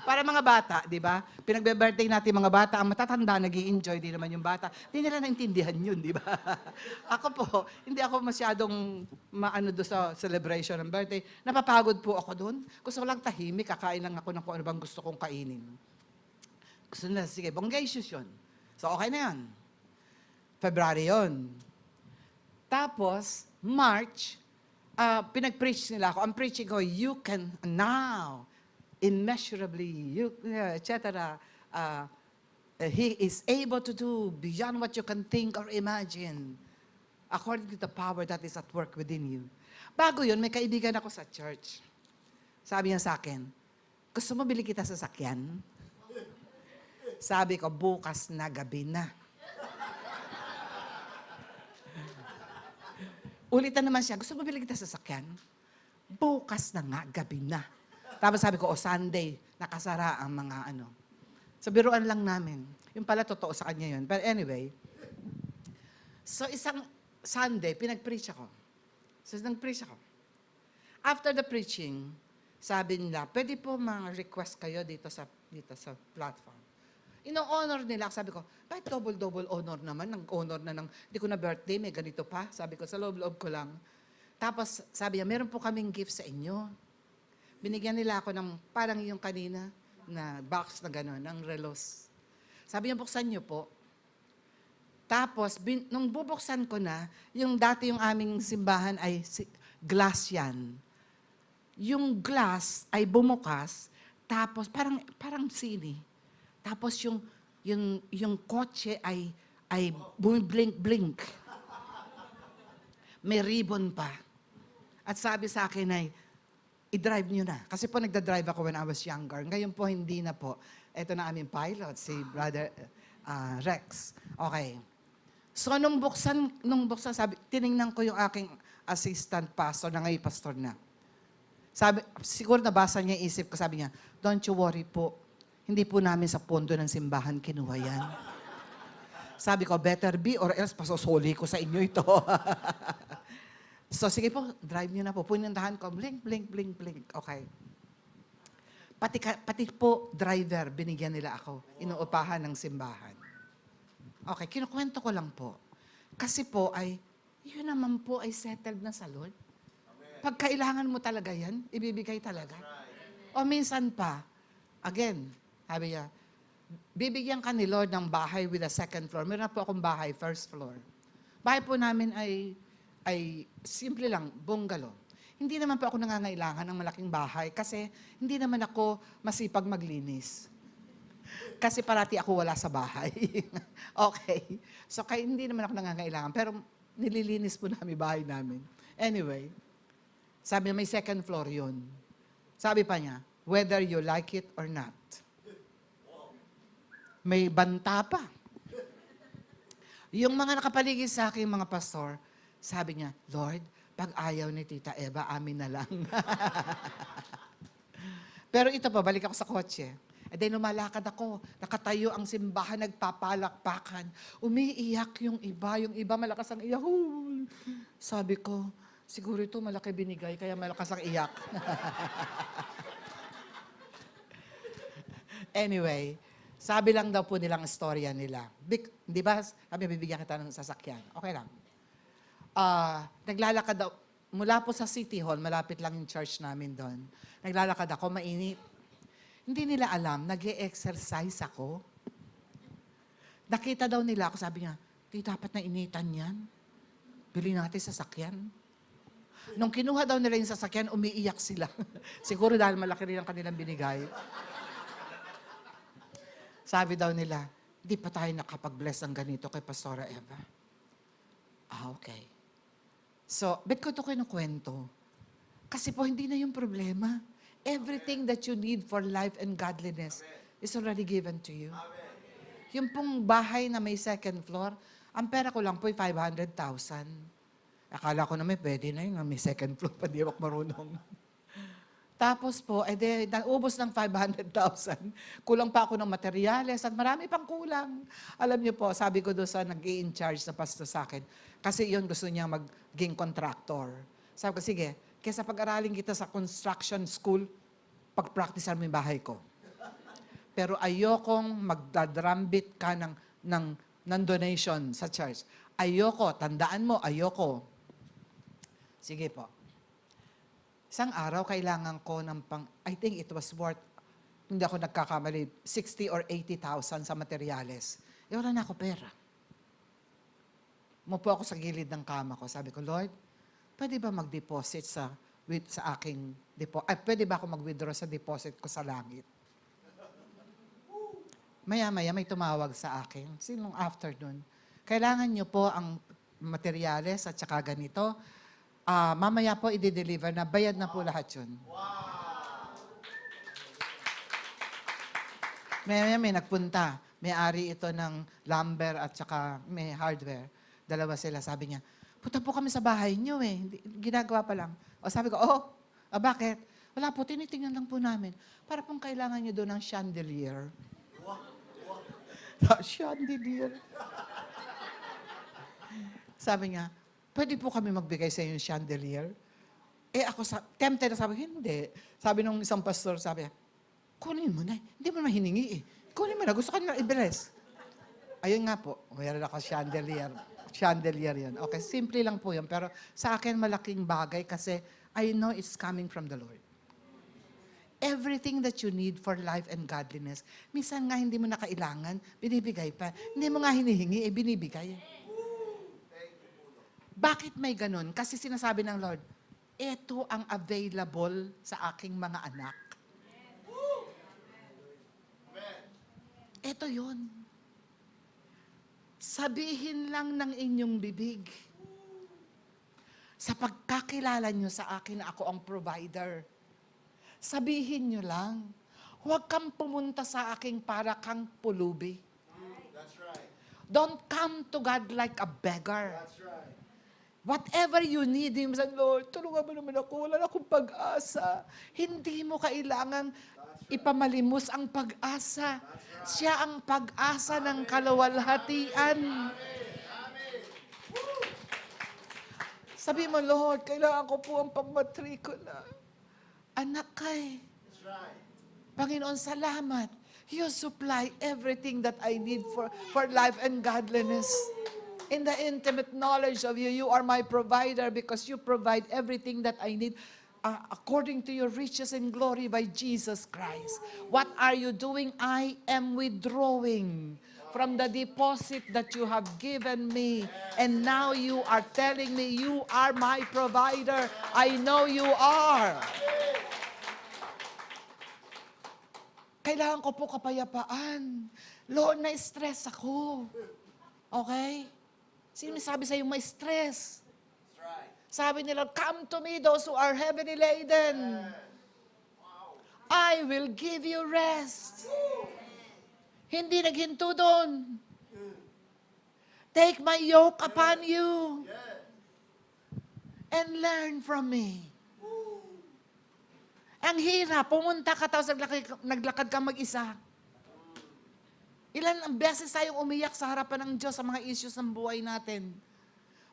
Para mga bata, di ba? Pinagbe-birthday natin mga bata, ang matatanda nag-i-enjoy, di naman yung bata. Hindi nila naintindihan yun, di ba? Ako po, hindi ako masyadong maano do sa celebration ng birthday. Napapagod po ako doon. Gusto ko lang tahimik, kakain lang ako ng kung ano bang gusto kong kainin. Gusto nila, sige, bonggacious yun. So, okay na yan. February yun. Tapos, March, pinag-preach nila ako. Ang preaching ko, you can now, immeasurably, etc. He is able to do beyond what you can think or imagine, according to the power that is at work within you. Bago yun, may kaibigan ako sa church. Sabi niya sa akin, gusto mo bili kita sa sakyan? Sabi ko, bukas na gabi na. Ulitan naman siya, gusto mo bili kita sa sakyan? Bukas na nga, gabi na. Tapos sabi ko, Sunday, nakasara ang mga ano. So, biruan lang namin. Yung pala, totoo sa kanya yun. But anyway, so isang Sunday, pinag-preach ako. So, nag-preach ako. After the preaching, sabi nila, pwede po mga-request kayo dito sa platform. Ino-honor nila. Sabi ko, bakit double-double honor naman? Nag-honor na ng, hindi ko na birthday, may ganito pa. Sabi ko, sa loob-loob ko lang. Tapos, sabi niya, meron po kaming gift sa inyo. Binigyan nila ako ng, parang yung kanina, na box na gano'n, ng relos. Sabi niya, buksan niyo po. Tapos, nung bubuksan ko na, yung dati yung aming simbahan ay glass yan. Yung glass ay bumukas, tapos parang sini. Tapos yung kotse ay bumiblink-blink. May ribbon pa. At sabi sa akin ay, i-drive nyo na. Kasi po nagda-drive ako when I was younger. Ngayon po hindi na po. Ito na aming pilot, si Brother Rex. Okay. So nung buksan, sabi, tiningnan ko yung aking assistant pastor na ngayon pastor na. Sabi, siguro nabasa niya isip ko, sabi niya, don't you worry po. Hindi po namin sa pondo ng simbahan kinuha yan. Sabi ko, better be or else pasosoli ko sa inyo ito. So sige po, drive nyo na po. Punintahan ko, blink, blink, blink, blink. Okay. Pati po, driver, binigyan nila ako. Inuupahan ng simbahan. Okay, kinukwento ko lang po. Kasi po ay, yun naman po ay settled na sa Lord. Pag kailangan mo talaga yan, ibibigay talaga. O minsan pa, again, sabi niya, bibigyan ka ni Lord ng bahay with a second floor. Meron na po akong bahay, first floor. Bahay po namin ay simple lang, bungalow. Hindi naman po ako nangangailangan ng malaking bahay kasi hindi naman ako masipag maglinis. Kasi parati ako wala sa bahay. Okay. So kaya hindi naman ako nangangailangan. Pero nililinis po namin bahay namin. Anyway, sabi niya may second floor yun. Sabi pa niya, whether you like it or not. May banta pa. Yung mga nakapaligid sa akin, mga pastor, sabi niya, Lord, pag ayaw ni Tita Eva, amin na lang. Pero ito pa, balik ako sa kotse. Then lumalakad ako, nakatayo ang simbahan, nagpapalakpakan. Umiiyak yung iba malakas ang iyak. Sabi ko, siguro ito malaki binigay, kaya malakas ang iyak. Anyway, sabi lang daw po nilang istorya nila. Di ba? Sabi, bibigyan kita ng sasakyan. Okay lang. Naglalakad daw, mula po sa City Hall, malapit lang yung church namin doon. Naglalakad ako, mainit. Hindi nila alam, nag-e-exercise ako. Nakita daw nila ako, sabi niya, di dapat na initan yan. Bili natin sasakyan. Nung kinuha daw nila yung sasakyan, umiiyak sila. Siguro dahil malaki rin ang kanilang binigay. Sabi daw nila, di pa tayo nakapag-bless ng ganito kay Pastora Eva. Okay. So, ba't ko ito kinukwento? Kasi po, hindi na yung problema. Everything that you need for life and godliness is already given to you. Yung pong bahay na may second floor, ang pera ko lang po ay 500,000. Akala ko naman, pwede na yun. May second floor pa, di ako marunong. Tapos po, naubos ng 500,000. Kulang pa ako ng materyales at marami pang kulang. Alam niyo po, sabi ko doon sa nag-i-in-charge na pastor sa akin, kasi yun gusto niya maging contractor. Sabi ko, sige, kesa pag-aralin kita sa construction school, pag-practicean mo yung bahay ko. Pero ayokong magdadrambit ka ng donation sa church. Ayoko, tandaan mo, ayoko. Sige po. Isang araw, kailangan ko ng I think it was worth, hindi ako nagkakamali, 60 or 80,000 sa materyales. Wala na ako pera. Mupo ako sa gilid ng kama ko. Sabi ko, Lord, pwede ba mag-deposit sa aking pwede ba ako mag-withdraw sa deposit ko sa langit? Maya-maya may tumawag sa akin. Sinong afternoon? Kailangan nyo po ang materyales at saka ganito. Mamaya po i-deliver na, bayad na po lahat yun. May nagpunta. May-ari ito ng lumber at saka may hardware. Dalawa sila, sabi niya, punta po kami sa bahay niyo eh. Ginagawa pa lang. O sabi ko, bakit? Wala po, tinitingnan lang po namin. Para pong kailangan niyo doon ng chandelier. Chandelier. Sabi niya, pwede po kami magbigay sa inyo ng chandelier? Ako tempted na sabi, hindi. Sabi nung isang pastor, sabi niya, kunin mo na. Hindi mo naman hiningi eh. Kunin mo na. Gusto ka nila i-bless. Ayun nga po. Mayroon ako chandelier. Chandelier yan. Okay, simple lang po yun. Pero sa akin, malaking bagay kasi I know it's coming from the Lord. Everything that you need for life and godliness, minsan nga hindi mo na kailangan, binibigay pa. Hindi mo nga hinihingi, binibigay. Bakit may ganun? Kasi sinasabi ng Lord, ito ang available sa aking mga anak. Ito yun. Sabihin lang ng inyong bibig. Sa pagkakilala nyo sa akin na ako ang provider. Sabihin nyo lang. Huwag kang pumunta sa akin para kang pulubi. That's right. Don't come to God like a beggar. That's right. Whatever you need, yung sabi, Lord, tulungan mo naman ako, wala na akong pag-asa. Hindi mo kailangan ipamalimos ang pag-asa. Siya ang pag-asa ng kaluwalhatian. Sabi mo, Lord, kailangan ko po ang pang-matrikula. Anak kay, That's right. Panginoon, salamat. You supply everything that I need for life and godliness. In the intimate knowledge of you, you are my provider because you provide everything that I need according to your riches and glory by Jesus Christ. What are you doing? I am withdrawing from the deposit that you have given me. And now you are telling me you are my provider. I know you are. Kailangan ko po kapayapaan. Lord, na-stress ako. Okay? Sino sabi sa'yo may stress? That's right. Sabi nila, come to me those who are heavily laden. I will give you rest. Hindi naghinto doon. Take my yoke upon you and learn from me. Ang hirap, pumunta ka tapos naglakad ka mag-isa. Ilan ang beses tayong umiyak sa harapan ng Diyos sa mga issues ng buhay natin.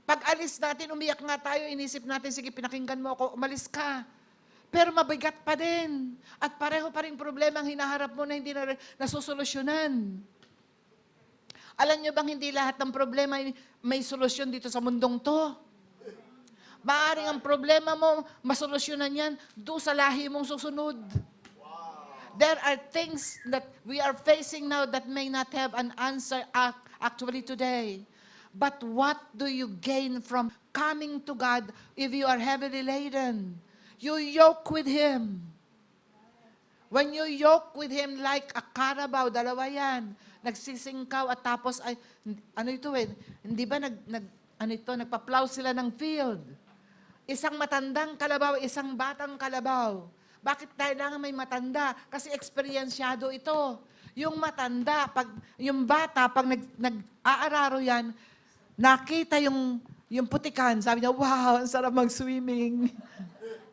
Pag alis natin, umiyak nga tayo, inisip natin, sige, pinakinggan mo ako, umalis ka. Pero mabigat pa din. At pareho pa rin problema ang hinaharap mo na hindi na nasusolusyonan. Alam niyo bang hindi lahat ng problema may solusyon dito sa mundong to? Maaring ang problema mo, masolusyonan yan doon sa lahi mong susunod. There are things that we are facing now that may not have an answer actually today. But what do you gain from coming to God if you are heavily laden? You yoke with Him. When you yoke with Him like a carabao, dalawa yan, nagsisingkaw at tapos, ay, ano ito hindi ba nagpa-plow sila ng field? Isang matandang kalabaw, isang batang kalabaw. Bakit kailangan may matanda? Kasi eksperyensyado ito. Yung matanda, yung bata, pag nag-aararo yan, nakita yung Yung putikan, sabi niya, wow, ang sarap mag-swimming.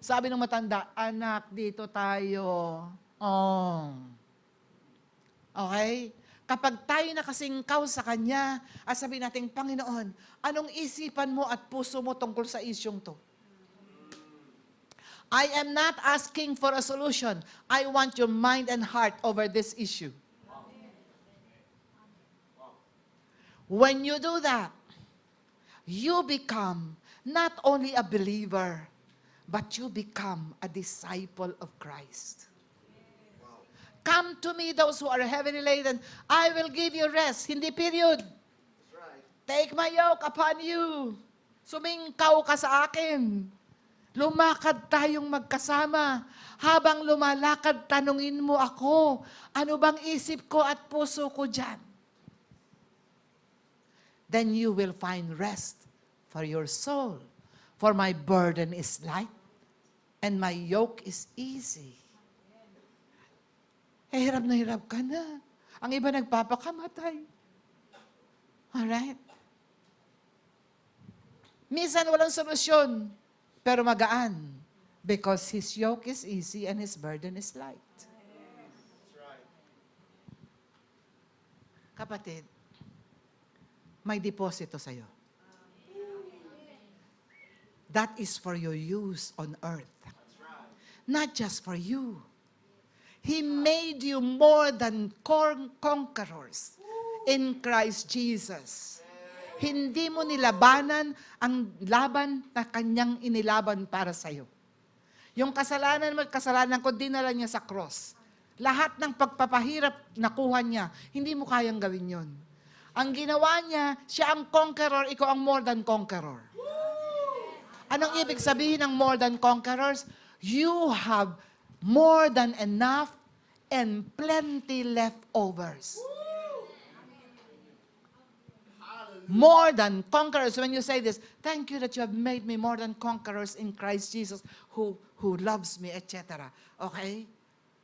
Sabi ng matanda, anak, dito tayo. Oh. Okay? Kapag tayo nakasingkaw sa Kanya, at sabi natin, Panginoon, anong isipan mo at puso mo tungkol sa isyong to? I am not asking for a solution. I want your mind and heart over this issue. When you do that, you become not only a believer, but you become a disciple of Christ. Come to me, those who are heavily laden. I will give you rest. Hindi period. That's right. Take my yoke upon you. Sumingkaw ka sa akin. Lumakad tayong magkasama. Habang lumalakad, tanungin mo ako, ano bang isip ko at puso ko dyan? Then you will find rest for your soul. For my burden is light, and my yoke is easy. Hirap na hirap ka na. Ang iba nagpapakamatay. Alright? Minsan walang solusyon, pero magaan. Because His yoke is easy and His burden is light. That's right. Kapatid, may deposito sa'yo. That is for your use on earth. That's right. Not just for you. He made you more than conquerors in Christ Jesus. Hindi mo nilabanan ang laban na Kanyang inilaban para sa'yo. Yung kasalanan mo at kasalanan ko, dinala niya sa cross. Lahat ng pagpapahirap nakuha niya, hindi mo kayang gawin yon. Ang ginawa niya, siya ang conqueror, ikaw ang more than conqueror. Anong ibig sabihin ng more than conquerors? You have more than enough and plenty leftovers. More than conquerors. When you say this, thank you that you have made me more than conquerors in Christ Jesus who loves me, etc. Okay?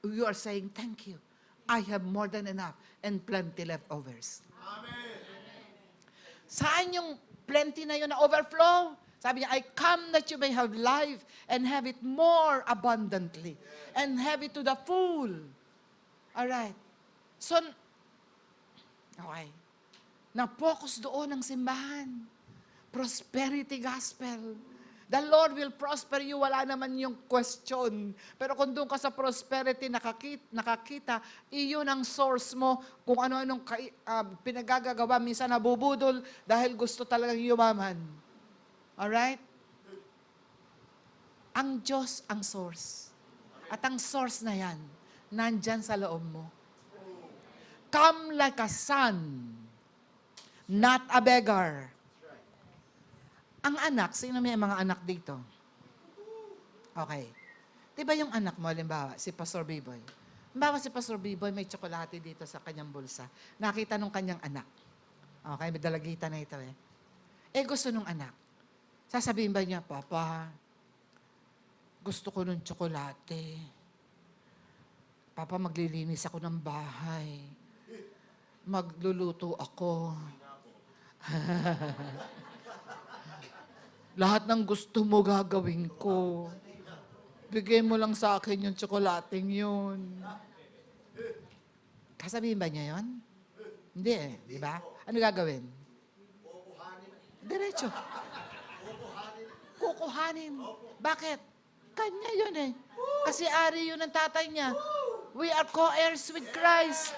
You are saying, thank you. I have more than enough and plenty leftovers. Amen. Saan yung plenty na yun na overflow? Sabi niya, I come that you may have life and have it more abundantly and have it to the full. Alright. So, okay. Na-focus doon ang simbahan. Prosperity gospel. The Lord will prosper you, wala naman yung question. Pero kung doon ka sa prosperity, nakakita, iyon ang source mo kung ano-anong pinagagagawa. Minsan nabubudol dahil gusto talagang yumaman. Alright? Ang Diyos ang source. At ang source na yan, nandyan sa loob mo. Come like a son, not a beggar. Ang anak, sino may mga anak dito? Okay. Diba yung anak mo, halimbawa, si Pastor Biboy? Halimbawa si Pastor Biboy, may tsokolate dito sa kanyang bulsa. Nakita nung kanyang anak. Okay, may dalagita na ito eh. Gusto nung anak. Sasabihin ba niya, Papa, gusto ko ng tsokolate. Papa, maglilinis ako ng bahay. Magluluto ako. Lahat ng gusto mo gagawin ko. Bigay mo lang sa akin yung tsokolating yun. Kasabihin ba niya yun? Hindi eh, di ba? Ano gagawin? Diretso. Kukuhanin. Bakit? Kanya yun eh. Kasi ari yun ng tatay niya. We are co-heirs with Christ.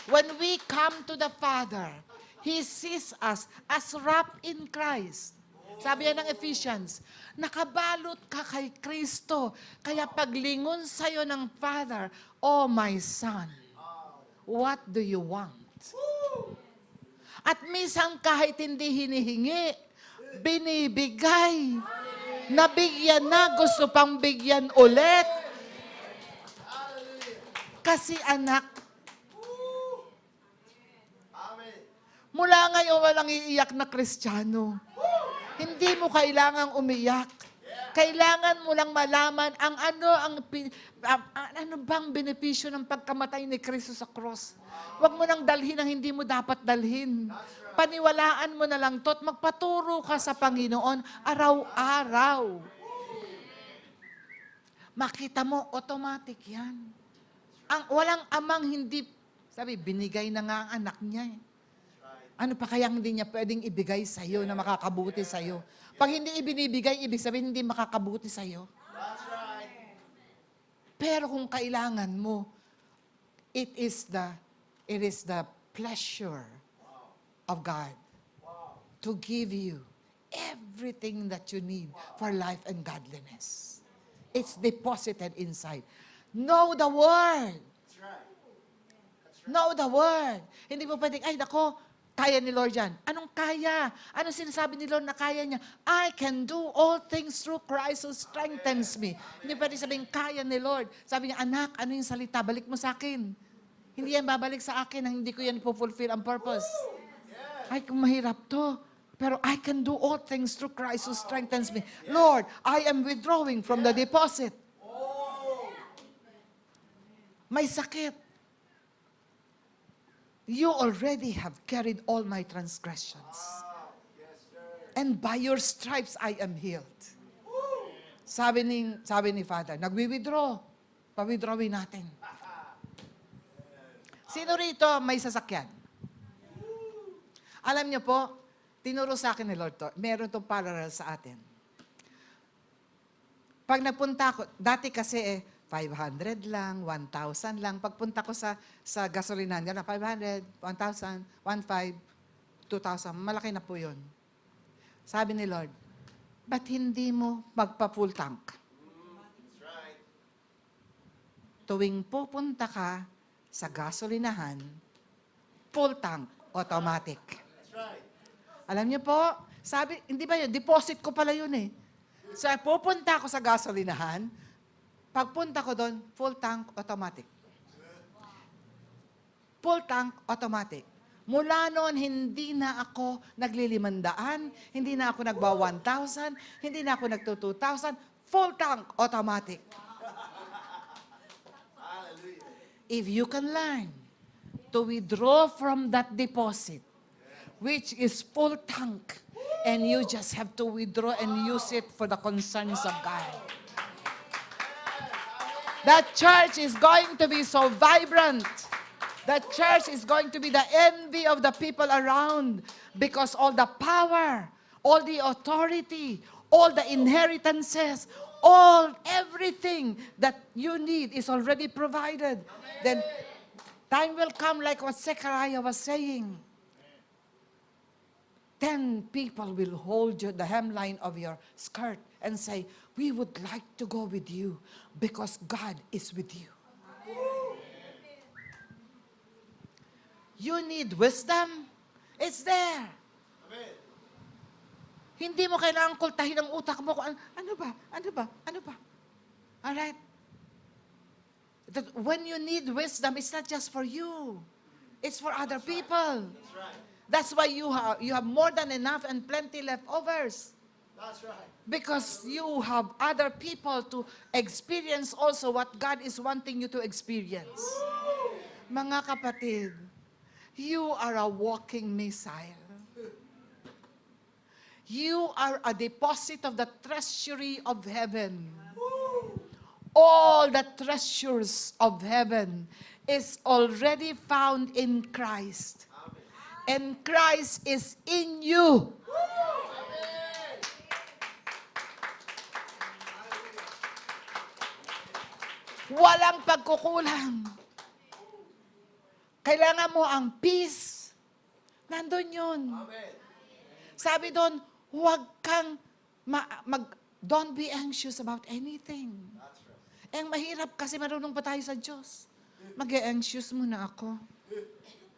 When we come to the Father, He sees us as wrapped in Christ. Sabi yan ng Ephesians, nakabalot ka kay Kristo. Kaya paglingon sa'yo ng Father, oh my son, what do you want? At minsan kahit hindi hinihingi, binibigay. Nabigyan na, gusto pang bigyan ulit. Kasi anak, mula ngayon walang iiyak na Kristiyano. Hindi mo kailangang umiyak. Kailangan mo lang malaman ang ano bang benepisyo ng pagkamatay ni Kristo sa cross. Huwag mo nang dalhin ang hindi mo dapat dalhin. Paniwalaan mo na lang to at magpaturo ka sa Panginoon araw-araw. Makita mo, automatic yan. Walang amang hindi, sabi, binigay na nga ang anak niya eh. Ano pa kaya hindi niya pwedeng ibigay sa'yo na makakabuti sa'yo? Pag hindi ibinibigay, ibig sabihin hindi makakabuti sa'yo. Pero kung kailangan mo, it is the pleasure of God to give you everything that you need for life and godliness. It's deposited inside. Know the Word. Know the Word. Hindi mo pwedeng, ay nako, kaya ni Lord yan. Anong kaya? Anong sinasabi ni Lord na kaya niya? I can do all things through Christ who strengthens me. Hindi pwedeng sabihin, kaya ni Lord. Sabi niya, anak, ano yung salita? Balik mo sa akin. Hindi yan babalik sa akin, hindi ko yan fulfill ang purpose. Ay, kung mahirap to. Pero I can do all things through Christ who strengthens me. Lord, I am withdrawing from the deposit. May sakit. You already have carried all my transgressions. And by your stripes I am healed. Sabi ni Father, nagwi-withdraw. Pa-withdrawin natin. Sino rito may sasakyan? Alam niyo po, tinuro sa akin ni Lord to, meron itong parallel sa atin. Pag nagpunta ako, dati kasi 500 lang, 1,000 lang. Pagpunta ko sa gasolinahan, gano'n, 500, 1,000, 1,500, 2,000, malaki na po yun. Sabi ni Lord, ba't hindi mo magpa-full tank? Tuwing pupunta ka sa gasolinahan, full tank, automatic. Alam niyo po, sabi, hindi ba yun, deposit ko pala yun eh. So, pupunta ako sa gasolinahan, pagpunta ko doon, full tank, automatic. Full tank, automatic. Mula noon, hindi na ako naglilimandaan, hindi na ako nagba 1,000, hindi na ako nagto 2,000, full tank, automatic. If you can learn to withdraw from that deposit, which is full tank, and you just have to withdraw and use it for the concerns of God. That church is going to be so vibrant. That church is going to be the envy of the people around because all the power, all the authority, all the inheritances, everything that you need is already provided. Then time will come like what Zechariah was saying. 10 people will hold you, the hemline of your skirt and say, we would like to go with you because God is with you. You need wisdom? It's there. Hindi mo kailangang kultahin ang utak mo kung ano ba? Alright? When you need wisdom, it's not just for you. It's for other people. That's why you have more than enough and plenty leftovers. That's right. Because you have other people to experience also what God is wanting you to experience. Mga kapatid, you are a walking missile. You are a deposit of the treasury of heaven. All the treasures of heaven is already found in Christ. And Christ is in you. Walang pagkukulang. Kailangan mo ang peace. Nandun yun. Sabi doon, huwag kang don't be anxious about anything. Mahirap kasi marunong pa tayo sa Diyos. Mag-anxious muna ako.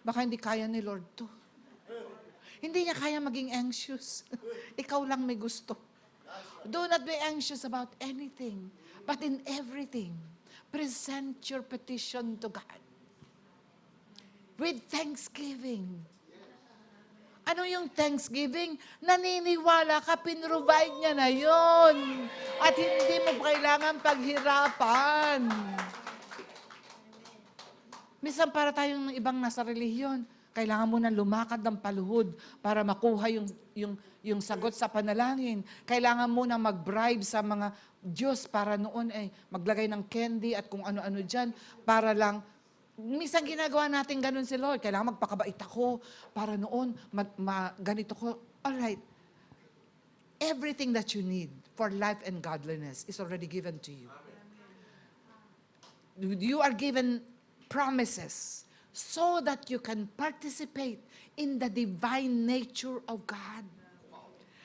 Baka hindi kaya ni Lord to. Hindi niya kaya maging anxious. Ikaw lang may gusto. Do not be anxious about anything, but in everything, present your petition to God. With thanksgiving. Ano yung thanksgiving? Naniniwala ka, pinrovide niya na yon. At hindi mo kailangan paghirapan. Minsan para tayong ibang nasa relihiyon, Kailangan mo na lumakad ng paluhod para makuha yung sagot sa panalangin. Kailangan mo na mag-bribe sa mga Diyos para noon maglagay ng candy at kung ano-ano dyan para lang. Minsan ginagawa natin ganun si Lord. Kailangan magpakabait ako para noon ganito ko. Alright. Everything that you need for life and godliness is already given to you. You are given promises so that you can participate in the divine nature of God.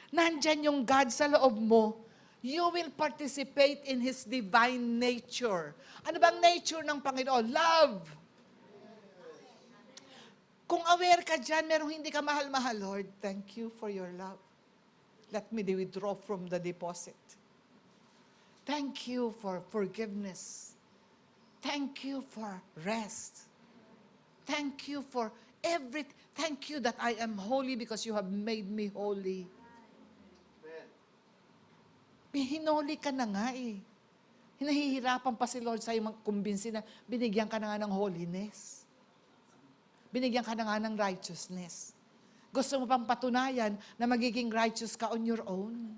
Nandyan yung God sa loob mo. You will participate in His divine nature. Ano bang nature ng Panginoon? Love. Kung aware ka dyan, merong hindi ka mahal-mahal, Lord, thank you for your love. Let me withdraw from the deposit. Thank you for forgiveness. Thank you for rest. Thank you for everything. Thank you that I am holy because you have made me holy. Hinoli ka na nga Hinahihirapan pa si Lord sa'yo kumbinsin na binigyan ka na nga ng holiness. Binigyan ka na nga ng righteousness. Gusto mo pang patunayan na magiging righteous ka on your own.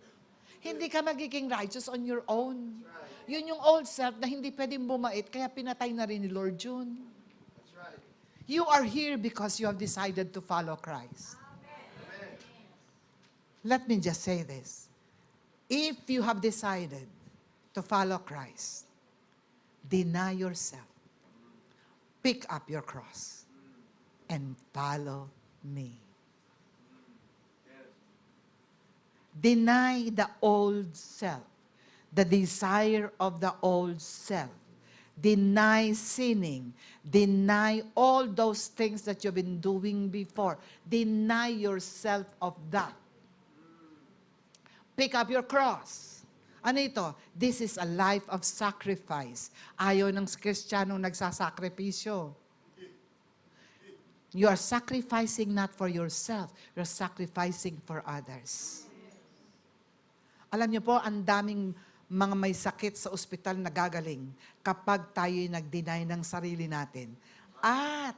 Hindi ka magiging righteous on your own. Yun yung old self na hindi pwedeng bumait, kaya pinatay na rin ni Lord yun. That's right. You are here because you have decided to follow Christ. Amen. Let me just say this. If you have decided to follow Christ, deny yourself, pick up your cross, and follow me. Deny the old self, the desire of the old self. Deny sinning. Deny all those things that you've been doing before. Deny yourself of that. Pick up your cross. Ano ito? This is a life of sacrifice. Ayaw ng Kristiyanong nagsasakripisyo. You are sacrificing not for yourself. You're sacrificing for others. Alam niyo po, ang daming mga may sakit sa ospital na gagaling kapag tayo'y nag-deny ng sarili natin. At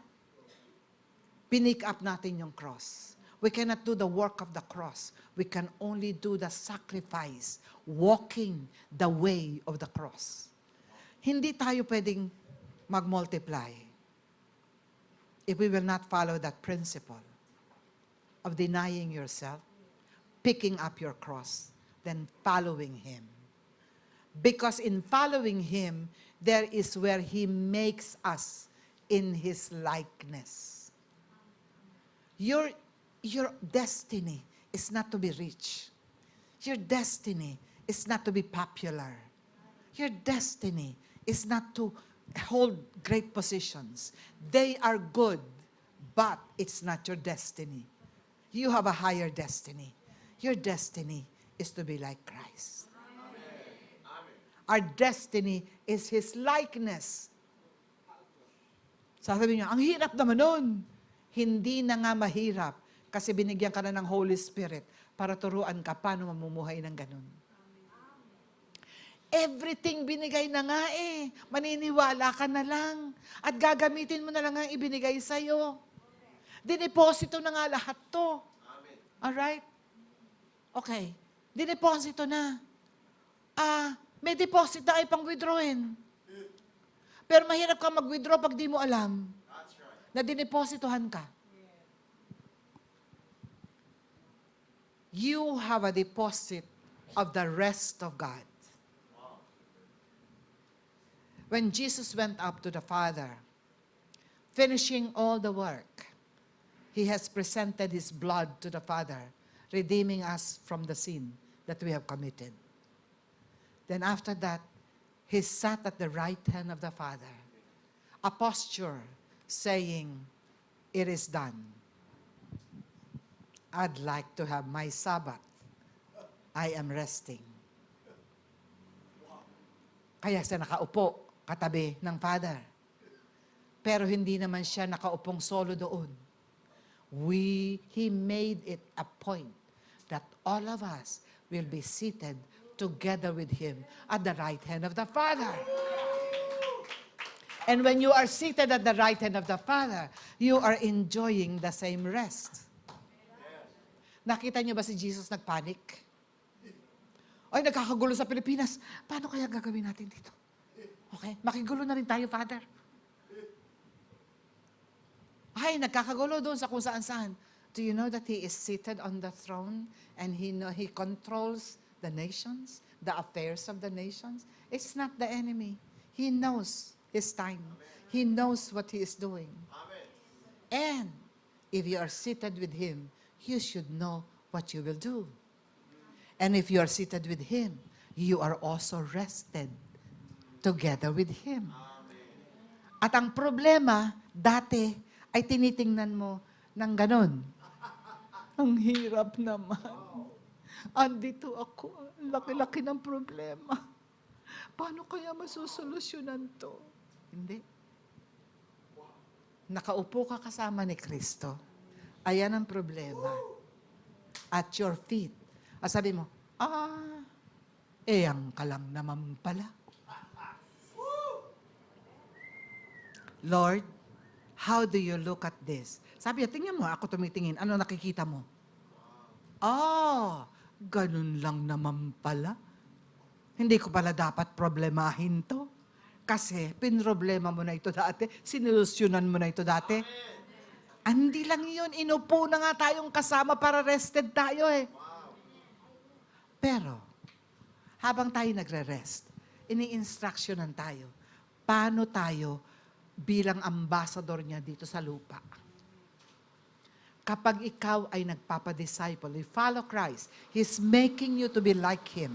pinick up natin yung cross. We cannot do the work of the cross. We can only do the sacrifice, walking the way of the cross. Hindi tayo pwedeng mag-multiply if we will not follow that principle of denying yourself, picking up your cross, then following Him. Because in following Him, there is where He makes us in His likeness. Your destiny is not to be rich. Your destiny is not to be popular. Your destiny is not to hold great positions. They are good, but it's not your destiny. You have a higher destiny. Your destiny is to be like Christ. Our destiny is His likeness. Sasabihin niyo, ang hirap naman nun. Hindi na nga mahirap kasi binigyan ka na ng Holy Spirit para turuan ka paano mamumuhay ng ganun. Everything binigay na nga maniniwala ka na lang at gagamitin mo na lang ang ibinigay sa'yo. Dineposito na nga lahat to. Alright? Okay. Dineposito na. May deposit na ay pang-withdrawin. Pero mahirap ka mag-withdraw pag di mo alam na dinepositohan ka. You have a deposit of the rest of God. When Jesus went up to the Father, finishing all the work, He has presented His blood to the Father, redeeming us from the sin that we have committed. Then after that, He sat at the right hand of the Father, a posture saying, "It is done. I'd like to have my Sabbath. I am resting." Kaya siya nakaupo katabi ng Father. Pero hindi naman siya nakaupong solo doon. He made it a point that all of us will be seated together with Him at the right hand of the Father. And when you are seated at the right hand of the Father, you are enjoying the same rest. Nakita niyo ba si Jesus nagpanik? Ay, nagkakagulo sa Pilipinas. Paano kaya gagawin natin dito? Okay, makigulo na rin tayo, Father. Ay, nagkakagulo doon sa kung saan-saan. Do you know that He is seated on the throne and He controls the nations, the affairs of the nations? It's not the enemy. He knows His time. He knows what He is doing. Amen. And if you are seated with Him, you should know what you will do. And if you are seated with Him, you are also rested together with Him. At ang problema, dati, ay tinitingnan mo ng ganon. Ang hirap naman. Andito ako. Ang laki-laki ng problema. Paano kaya masusolusyonan to? Hindi. Nakaupo ka kasama ni Kristo. Ayan ang problema. At your feet. At sabi mo, ang ka lang naman pala. Lord, how do you look at this? Sabi niya, tingnan mo, ako tumitingin. Ano nakikita mo? Ganun lang naman pala. Hindi ko pala dapat problemahin to. Kasi pinroblema mo na ito dati, sinilusyonan mo na ito dati. Hindi lang yun, inupo na nga tayong kasama para rested tayo eh. Pero, habang tayo nagre-rest, ini-instructionan tayo, paano tayo bilang ambassador niya dito sa lupa. Kapag ikaw ay nagpapadisciple, you follow Christ, He's making you to be like Him.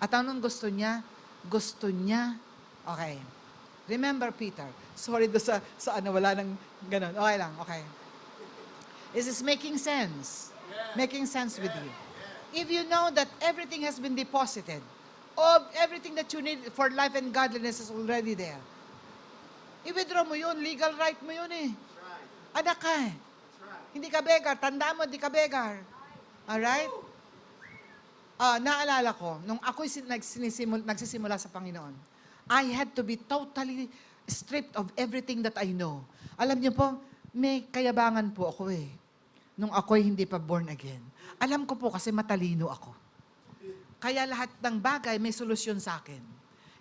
At anong gusto niya? Gusto niya, okay. Remember Peter. Sorry do sa wala nang ganun. Okay lang, okay. Is this making sense? Making sense with you? If you know that everything has been deposited, everything that you need for life and godliness is already there, i-withdraw mo yun. Legal right mo yun eh. Anak ka eh. Hindi ka beggar. Tandaan mo, hindi ka beggar. Alright? Naalala ko, nung ako'y nagsisimula sa Panginoon, I had to be totally stripped of everything that I know. Alam niyo po, may kayabangan po ako eh. Nung ako'y hindi pa born again. Alam ko po kasi matalino ako. Kaya lahat ng bagay may solusyon sa akin.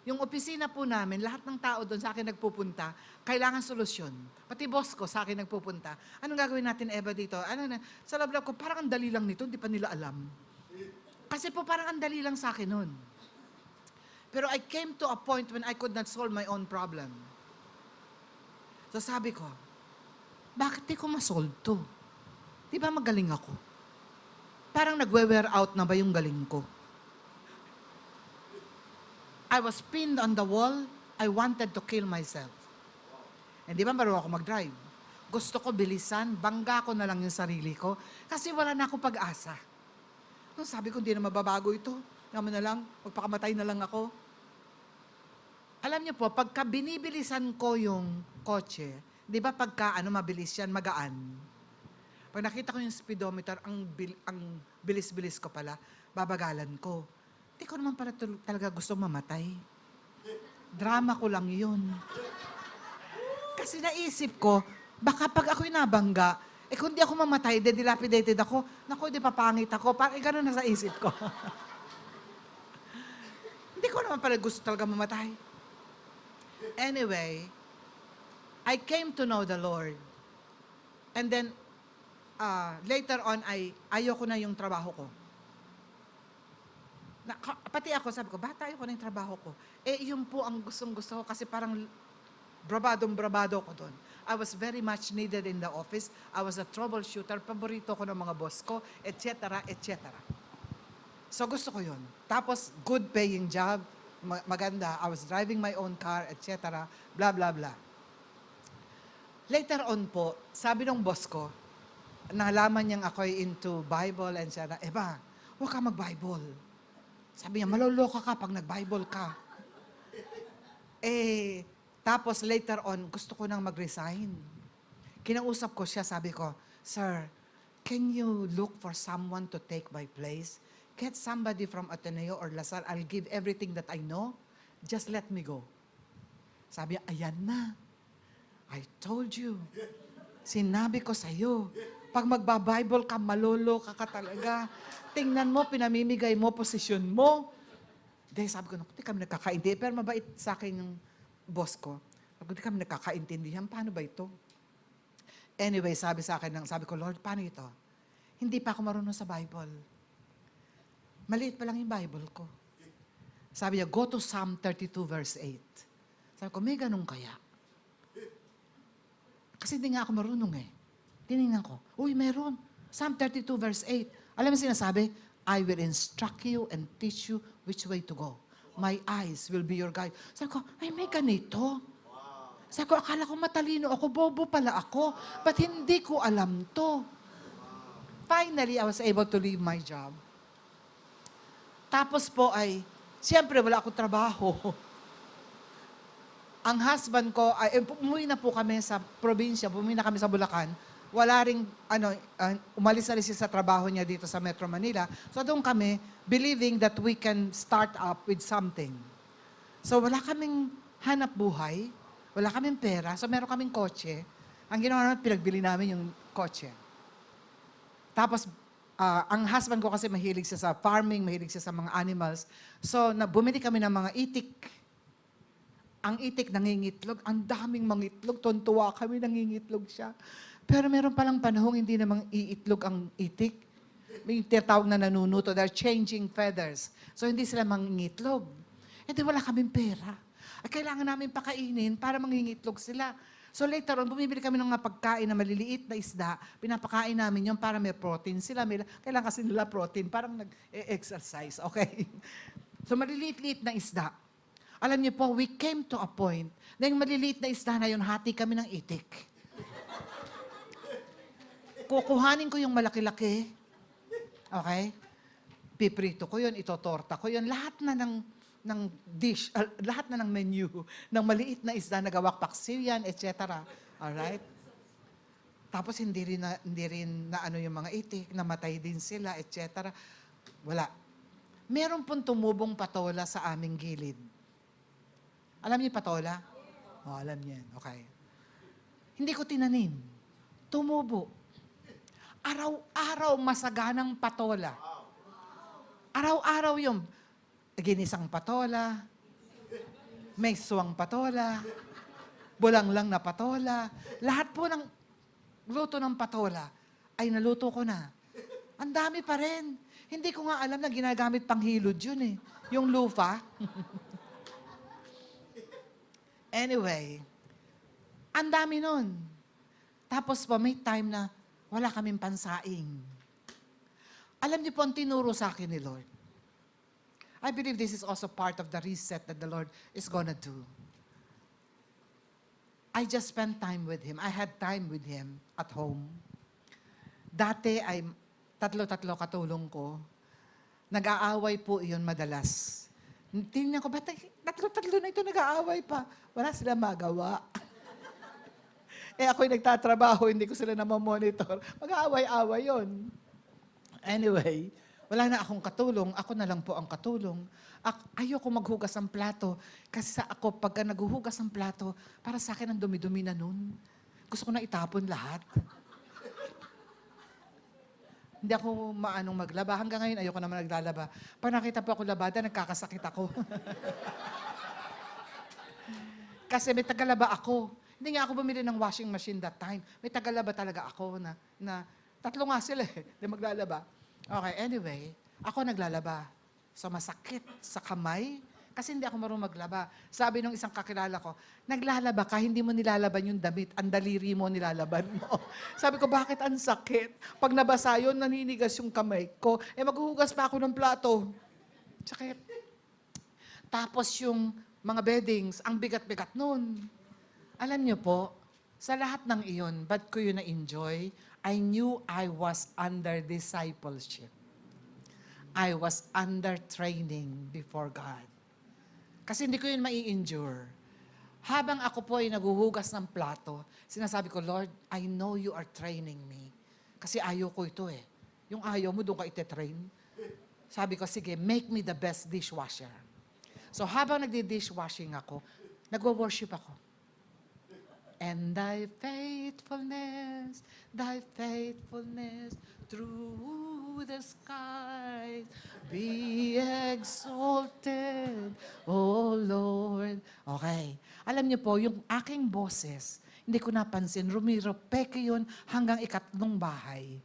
Yung opisina po namin, lahat ng tao doon sa akin nagpupunta, kailangan solusyon. Pati boss ko sa akin nagpupunta. Anong gagawin natin, Eva, dito? Sa loob ko, parang ang dali lang nito, hindi pa nila alam. Kasi po parang ang dali lang sa akin nun. Pero I came to a point when I could not solve my own problem. So sabi ko, bakit di ko ma-solve to? Di ba magaling ako? Parang nagwe-wear out na ba yung galing ko? I was pinned on the wall. I wanted to kill myself. And di ba marunong ako mag-drive? Gusto ko bilisan, bangga ko na lang yung sarili ko kasi wala na akong pag-asa. No, sabi ko, hindi na mababago ito. Naman na lang, magpakamatay na lang ako. Alam niyo po, pagka binibilisan ko yung kotse, di ba pagka mabilis yan, magaan. Pag nakita ko yung speedometer, ang bilis-bilis ko pala, babagalan ko. Hindi ko naman pala talaga gusto mamatay. Drama ko lang yun. Kasi naisip ko, baka pag ako'y nabangga, kung di ako mamatay, dilapidated ako, naku, di papangit ako, parang gano'n na sa isip ko. Hindi ko naman pala gusto talaga mamatay. Anyway, I came to know the Lord. And then, later on, ayoko na yung trabaho ko. Pati ako, sabi ko, bata ayoko na yung trabaho ko. Yun po ang gustong-gusto ko kasi parang brabadong-brabado ko doon. I was very much needed in the office. I was a troubleshooter. Paborito ko ng mga boss ko, etc., etc. So gusto ko yun. Tapos, good paying job, maganda. I was driving my own car, etc., blah, blah, blah. Later on po, sabi ng boss ko, nalaman niyang ako'y into Bible and siya na, Eva, huwag ka mag-Bible. Sabi niya, maloloka ka pag nag-Bible ka. Tapos later on, gusto ko nang mag-resign. Kinausap ko siya, sabi ko, Sir, can you look for someone to take my place? Get somebody from Ateneo or Lasal. I'll give everything that I know. Just let me go. Sabi niya, ayan na. I told you. Sinabi ko sa'yo. Pag magba-Bible ka, malolo ka talaga. Tingnan mo, pinamimigay mo, posisyon mo. Dahil sabi ko, hindi kami nagkakaintindi. Pero mabait sa akin yung boss ko. Sabi ko, hindi kami nagkakaintindihan. Paano ba ito? Anyway, sabi ko, Lord, paano ito? Hindi pa ako marunong sa Bible. Maliit pa lang yung Bible ko. Sabi niya, go to Psalm 32 verse 8. Sabi ko, may ganun kaya? Kasi hindi nga ako marunong eh. Tinignan ko, uy, meron. Psalm 32 verse 8. Alam mo sinasabi? I will instruct you and teach you which way to go. My eyes will be your guide. Sabi ko, ay may ganito. Sabi ko, akala ko matalino ako, bobo pala ako. But hindi ko alam to. Finally, I was able to leave my job. Tapos po ay, siyempre wala akong trabaho. Ang husband ko, umuwi na po kami sa probinsya, umuwi na kami sa Bulacan. Wala ring, umalis na rin siya sa trabaho niya dito sa Metro Manila. So doon kami, believing that we can start up with something. So wala kaming hanap buhay, wala kaming pera, so meron kaming kotse. Ang ginawa namin, pinagbili namin yung kotse. Tapos, ang husband ko kasi mahilig siya sa farming, mahilig siya sa mga animals. So, bumili kami ng mga itik. Ang itik nangingitlog, ang daming mangitlog, tuntua kami, nangingitlog siya. Pero meron palang panahong hindi namang iitlog ang itik. May tinatawag na nanunuto, they're changing feathers. So, hindi sila mangingitlog. Hindi wala kaming pera. Ay, kailangan namin pakainin para mangingitlog sila. So later on, bumibili kami ng mga pagkain na maliliit na isda. Pinapakain namin yun para may protein sila. Kailangan kasi nila protein, parang nag-exercise, okay? So maliliit-liit na isda. Alam niyo po, we came to a point na yung maliliit na isda na yun, hati kami ng itik. Kukuhanin ko yung malaki-laki. Okay? Piprito ko yun, itotorta ko yun. Lahat na ng dish, lahat na ng menu, ng maliit na isda, nagawak paksiw yan, etc. Alright? Tapos hindi rin na ano yung mga itik, namatay din sila, etc. Wala. Meron pong tumubong patola sa aming gilid. Alam niyo patola? Oh, alam niyo yan. Okay. Hindi ko tinanim. Tumubo. Araw-araw masaganang patola. Araw-araw yung ginisang patola, may suwang patola, bulanglang na patola. Lahat po ng luto ng patola ay naluto ko na. Ang dami pa rin. Hindi ko nga alam na ginagamit pang hilod yun eh. Yung lupa. Anyway, ang dami nun. Tapos po may time na wala kaming pansaing. Alam niyo po ang tinuro sa akin ni Lord. I believe this is also part of the reset that the Lord is gonna do. I just spent time with Him. I had time with Him at home. Dati ay tatlo-tatlo katulong ko. Nag-aaway po iyon madalas. Tingnan ko, ba't tatlo-tatlo na ito nag-aaway pa? Wala sila magawa. Ako'y nagtatrabaho, hindi ko sila namamonitor. Mag-aaway-aaway yon. Anyway, wala na akong katulong, ako na lang po ang katulong. Ayoko maghugas ng plato. Kasi ako, pagka naghuhugas ng plato, para sa akin ang dumi-dumi na nun. Gusto ko na itapon lahat. Hindi ako maanong maglaba. Hanggang ngayon, ayoko naman naglalaba. Pag nakita po ako labada, nagkakasakit ako. Kasi may tagalaba ako. Hindi nga ako bumili ng washing machine that time. May tagalaba talaga ako na tatlo nga sila eh. Hindi maglalaba. Okay, anyway, ako naglalaba. So masakit sa kamay kasi hindi ako marunong maglaba. Sabi nung isang kakilala ko, naglalaba ka, hindi mo nilalaban yung damit, ang daliri mo nilalaban mo. Sabi ko, bakit ang sakit? Pag nabasa yun, naninigas yung kamay ko. Maghuhugas pa ako ng plato. Sakit. Tapos yung mga beddings, ang bigat-bigat nun. Alam niyo po, sa lahat ng iyon, ba't ko yun na-enjoy? I knew I was under discipleship. I was under training before God. Kasi hindi ko yun mai-endure. Habang ako po ay naguhugas ng plato, sinasabi ko, Lord, I know you are training me. Kasi ayaw ko ito eh. Yung ayaw mo, doon ka ite-train. Sabi ko, sige, make me the best dishwasher. So habang nagdi-dishwashing ako, Nagwo-worship ako. And thy faithfulness through the skies be exalted, O Lord. Okay. Alam niyo po, yung aking boses, hindi ko napansin, rumirepeke yun hanggang ikatlong bahay.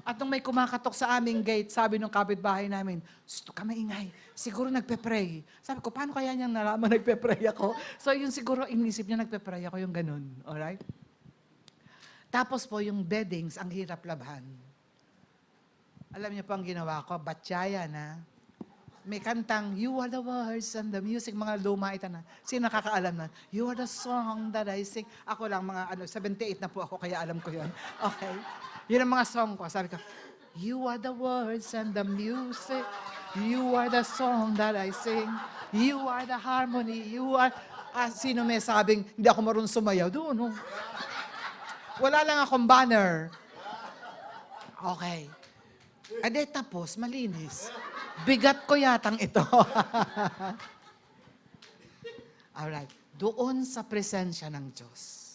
At nung may kumakatok sa aming gate, sabi ng kapitbahay namin, "Sto ka maingay, siguro nagpe-pray." Sabi ko, paano kaya niyang nalaman nagpe-pray ako? So yun siguro, inisip niya nagpe-pray ako, yung ganun. Alright? Tapos po, yung beddings, ang hirap labhan. Alam niyo po ang ginawa ko, batsyaya na. May kantang, "You are the words and the music," mga luma ito na. Sino nakakaalam na? "You are the song that I sing." Ako lang, mga 78 na po ako, kaya alam ko yun. Okay? Yun ang mga song ko. Sabi ko, "You are the words and the music. You are the song that I sing. You are the harmony. You are..." Sino may sabing, hindi ako marunong sumayaw? Doon, no? Wala lang akong banner. Okay. Ade tapos, malinis. Bigat ko yatang ito. Alright. Doon sa presensya ng Diyos,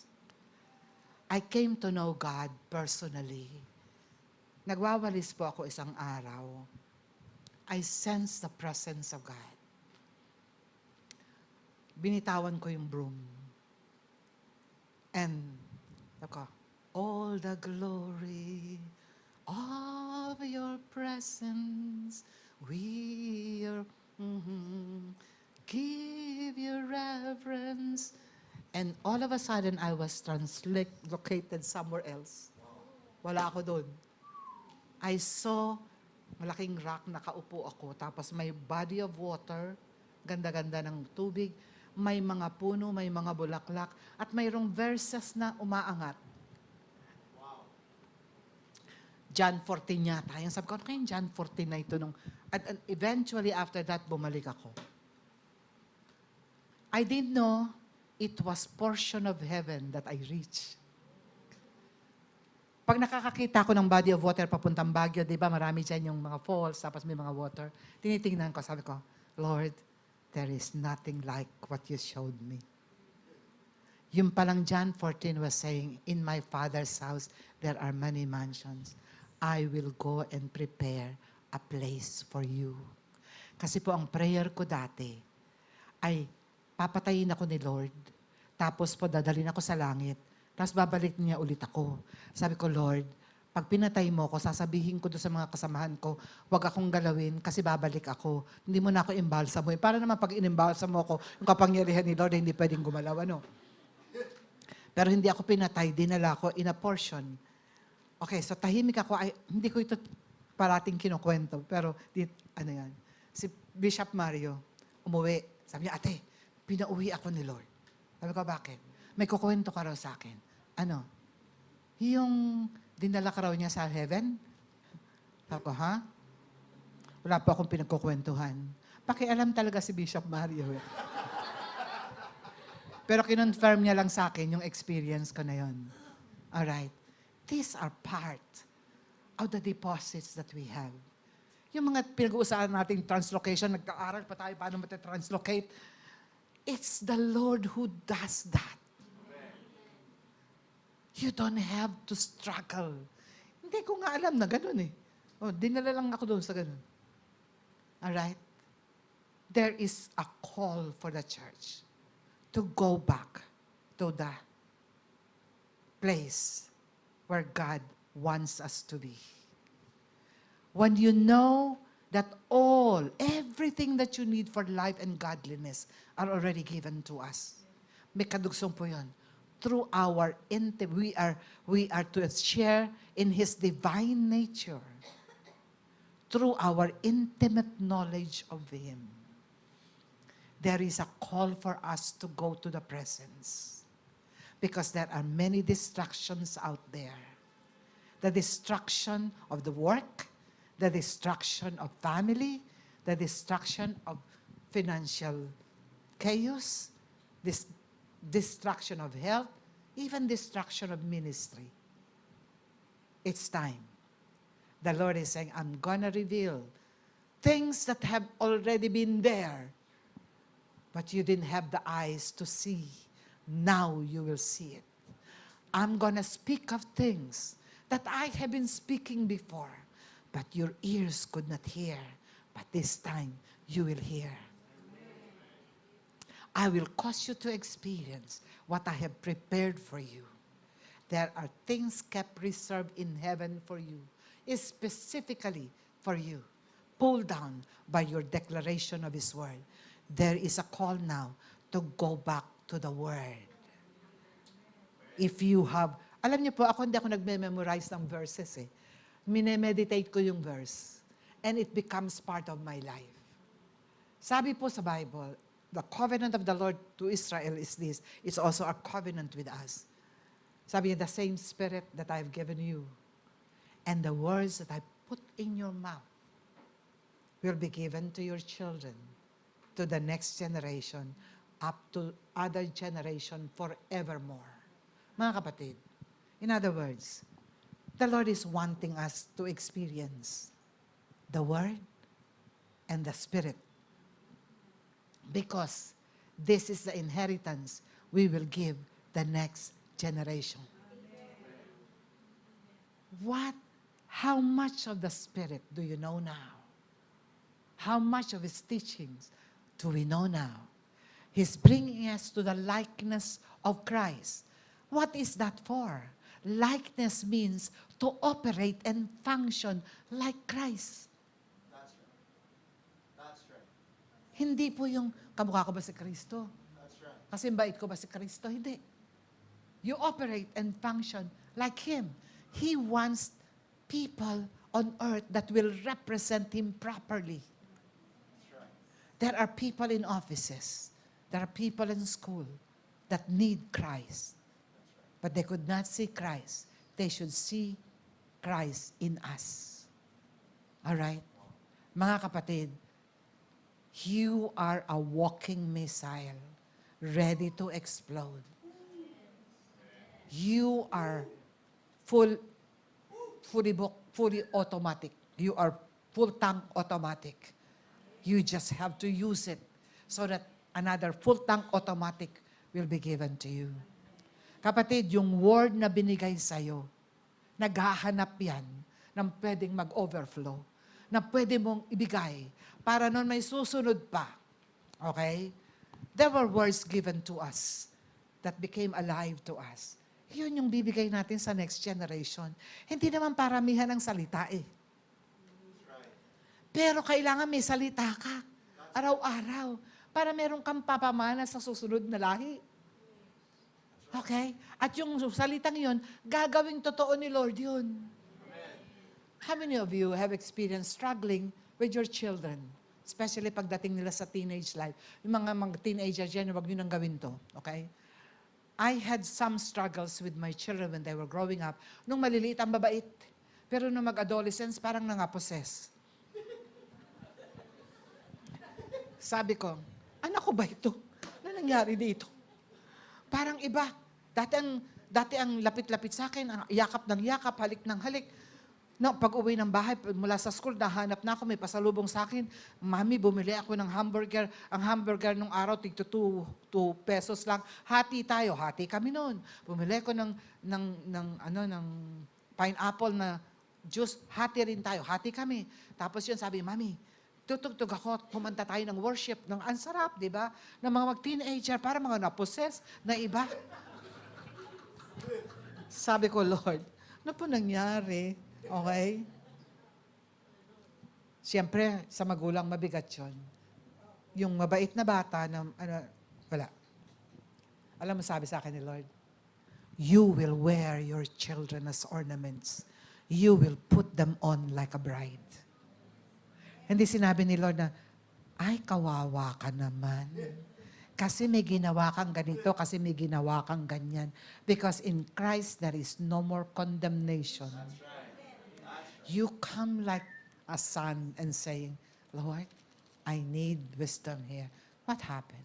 I came to know God personally. Nagwawalis po ako isang araw. I sense the presence of God. Binitawan ko yung broom. And, ako, all the glory of your presence, we are, give you reverence. And all of a sudden, I was translocated somewhere else. Wala ako doon. I saw malaking rock, nakaupo ako, tapos may body of water, ganda-ganda ng tubig, may mga puno, may mga bulaklak, at mayroong verses na umaangat. John 14 yata. Yung sabi ko, ano kayong John 14 na ito? And eventually, after that, bumalik ako. I didn't know it was portion of heaven that I reached. Pag nakakakita ko ng body of water papuntang Baguio, di ba, marami dyan yung mga falls, tapos may mga water, tinitingnan ko, sabi ko, "Lord, there is nothing like what you showed me." Yung palang John 14 was saying, "In my Father's house, there are many mansions. I will go and prepare a place for you." Kasi po ang prayer ko dati ay papatayin ako ni Lord, tapos po dadalhin ako sa langit, tapos babalik niya ulit ako. Sabi ko, "Lord, pag pinatay mo ko, sasabihin ko doon sa mga kasamahan ko, huwag akong galawin kasi babalik ako. Hindi mo na ako imbalsa mo." Para naman pag inimbalsa mo ako, yung kapangyarihan ni Lord, hindi pwedeng gumalaw, ano? Pero hindi ako pinatay, dinala ko in a portion. Okay, so tahimik ako. Hindi ko ito parating kinukwento, pero ano yan. Si Bishop Mario, umuwi. Sabi niya, "Ate, pinauwi ako ni Lord." Sabi ko, "Bakit?" "May kukwento ka raw sa akin." "Ano?" "Yung dinala ka raw niya sa heaven?" Sabi ko, "Ha?" Wala pa akong pinagkukwentuhan. Pakialam talaga si Bishop Mario. Pero kinonfirm niya lang sa akin yung experience ko na yun. Alright. These are part of the deposits that we have. Yung mga pinag-uusapan nating translocation, nagka-aral pa tayo paano mati-translocate. It's the Lord who does that. You don't have to struggle. Hindi ko nga alam na ganun eh. Dinala lang ako doon sa ganun. Alright? There is a call for the church to go back to the place where God wants us to be. When you know that everything that you need for life and godliness are already given to us. May kadugsong po yun. Through our we are to share in His divine nature. Through our intimate knowledge of Him. There is a call for us to go to the presence. Because there are many distractions out there. The distraction of the work, the distraction of family, the distraction of financial chaos, this distraction of health, even distraction of ministry. It's time. The Lord is saying, "I'm gonna reveal things that have already been there. but you didn't have the eyes to see. Now you will see it. I'm going to speak of things that I have been speaking before, but your ears could not hear. But this time, you will hear. I will cause you to experience what I have prepared for you. There are things kept reserved in heaven for you, specifically for you, pulled down by your declaration of His Word. There is a call now to go back to the Word. If you have, alam niyo po, hindi ako nagme-memorize ng verses eh. Minemeditate ko yung verse. And it becomes part of my life. Sabi po sa Bible, the covenant of the Lord to Israel is this. It's also a covenant with us. Sabi niya, the same Spirit that I've given you and the words that I put in your mouth will be given to your children, to the next generation, up to other generation forevermore. Mga kapatid, in other words, the Lord is wanting us to experience the Word and the Spirit, because this is the inheritance we will give the next generation. How much of the Spirit do you know now? How much of His teachings do we know now? He's bringing us to the likeness of Christ. What is that for? Likeness means to operate and function like Christ. That's right. That's right. Hindi po yung, kamukha ko ba si Kristo? That's right. Kasi bait ko ba si Kristo? Hindi. You operate and function like Him. He wants people on earth that will represent Him properly. That's right. There are people in offices. There are people in school that need Christ. But they could not see Christ. They should see Christ in us. All right? Mga kapatid, you are a walking missile ready to explode. You are fully automatic. You are full tank automatic. You just have to use it so that another full tank automatic will be given to you. Kapatid, yung word na binigay sa'yo, naghahanap yan ng pwedeng mag-overflow, na pwede mong ibigay para nun may susunod pa. Okay? There were words given to us that became alive to us. Yun yung bibigay natin sa next generation. Hindi naman paramihan ng salita eh. That's right. Pero kailangan may salita ka, araw-araw, para meron kang papamana sa susunod na lahi. Okay? At yung salitang yun, gagawing totoo ni Lord yun. Amen. How many of you have experienced struggling with your children? Especially pagdating nila sa teenage life. Yung mga teenagers yan, huwag nyo nang gawin to. Okay? I had some struggles with my children when they were growing up. Nung maliliit, ang babait. Pero nung mag-adolescence, parang nangaposes. Sabi ko, anak ko ba ito? Ano nangyari dito? Parang iba. Dati ang lapit-lapit sa akin, ang yakap ng yakap, halik ng halik. No, pag-uwi ng bahay, mula sa school, nahanap na ako, may pasalubong sa akin. Mami, bumili ako ng hamburger. Ang hamburger nung araw, tigto 2 pesos lang. Hati tayo, hati kami noon. Bumili ako ng pineapple na juice, hati rin tayo, hati kami. Tapos yun, sabi, Mami, tutugtog ako, kumanta tayo ng worship, ng ansarap, di ba? Ng mga mag-teenager, para mga naposes na iba. Sabi ko, Lord, ano po nangyari? Okay? Siyempre, sa magulang mabigat yun. Yung mabait na bata na, wala. Alam mo sabi sa akin ni Lord, you will wear your children as ornaments. You will put them on like a bride. Hindi sinabi ni Lord na, ay, kawawa ka naman. Kasi may ginawa kang ganito, kasi may ginawa kang ganyan. Because in Christ, there is no more condemnation. That's right. You come like a son and saying, Lord, I need wisdom here. What happened?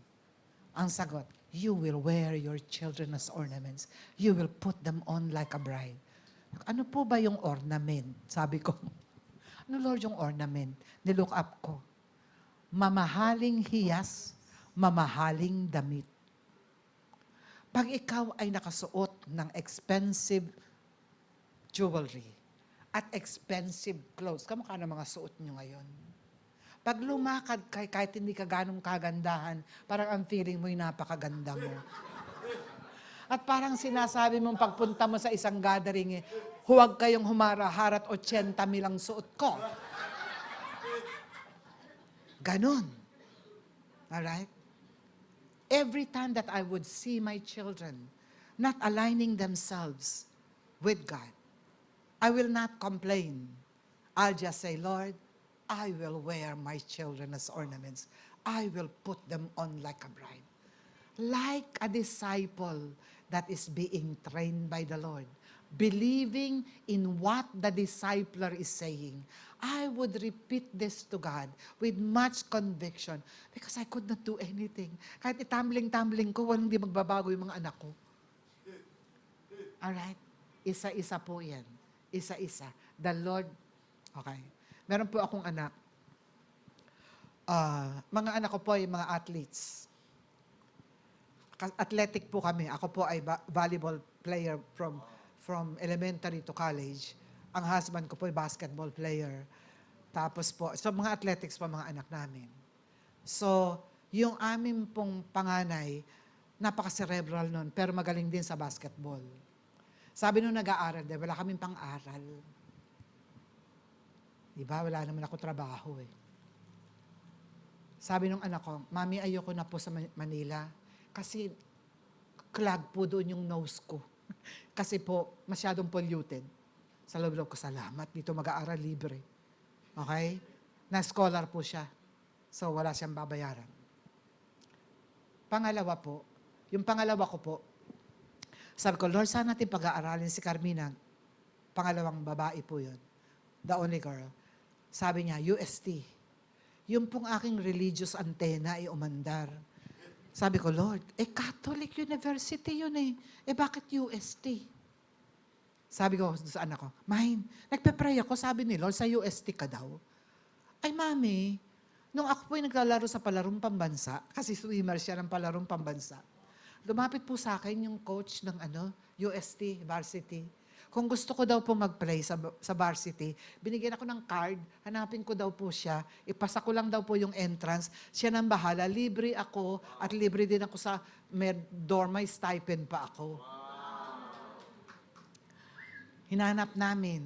Ang sagot, you will wear your children as ornaments. You will put them on like a bride. Ano po ba yung ornament? Sabi ko, ano Lord yung ornament? Nilook up ko. Mamahaling hiyas mamahaling damit. Pag ikaw ay nakasuot ng expensive jewelry at expensive clothes, kamukha ng mga suot nyo ngayon. Pag lumakad ka, kahit hindi ka ganong kagandahan, parang ang feeling mo'y napakaganda mo. At parang sinasabi mong pagpunta mo sa isang gathering, huwag kayong humara-harat 80 milang suot ko. Ganon. Alright? Every time that I would see my children not aligning themselves with God, I will not complain. I'll just say, Lord, I will wear my children as ornaments. I will put them on like a bride. Like a disciple that is being trained by the Lord, believing in what the discipler is saying, I would repeat this to God with much conviction because I could not do anything. Kahit itumbling-tumbling ko, walang di magbabago yung mga anak ko. Alright? Isa-isa po yan. Isa-isa. The Lord, okay. Meron po akong anak. Mga anak ko po ay mga athletes. Athletic po kami. Ako po ay volleyball player from elementary to college. Ang husband ko po ay basketball player. Tapos po, so mga athletics po mga anak namin. So, yung amin pong panganay, napaka-cerebral nun, pero magaling din sa basketball. Sabi nung nag-aaral, wala kaming pang-aral. Diba? Wala naman ako trabaho eh. Sabi nung anak ko, Mami, ayoko na po sa Manila. Kasi clog po doon yung nose ko. Kasi po, masyadong polluted. Sa loob ko, salamat. Dito mag-aaral libre. Okay? Na-scholar po siya. So, wala siyang babayaran. Pangalawa po, yung pangalawa ko po, sabi ko, Lord, saan natin pag-aaralin si Carmina? Pangalawang babae po yun. The only girl. Sabi niya, UST. Yung pong aking religious antenna ay umandar. Sabi ko, Lord, Catholic University yun eh. Bakit UST? Sabi ko sa anak ko, Mahin, nagpe-pray ako, sabi ni Lord, sa UST ka daw. Ay, Mami, nung ako po'y naglalaro sa palarong pambansa, kasi swimmer siya ng palarong pambansa, lumapit po sa akin yung coach ng UST, varsity. Kung gusto ko daw po mag-play sa varsity, binigyan ako ng card, hanapin ko daw po siya, ipasa ko lang daw po yung entrance, siya nang bahala, libre ako, at libre din ako sa dorm, may stipend pa ako. Hinanap namin.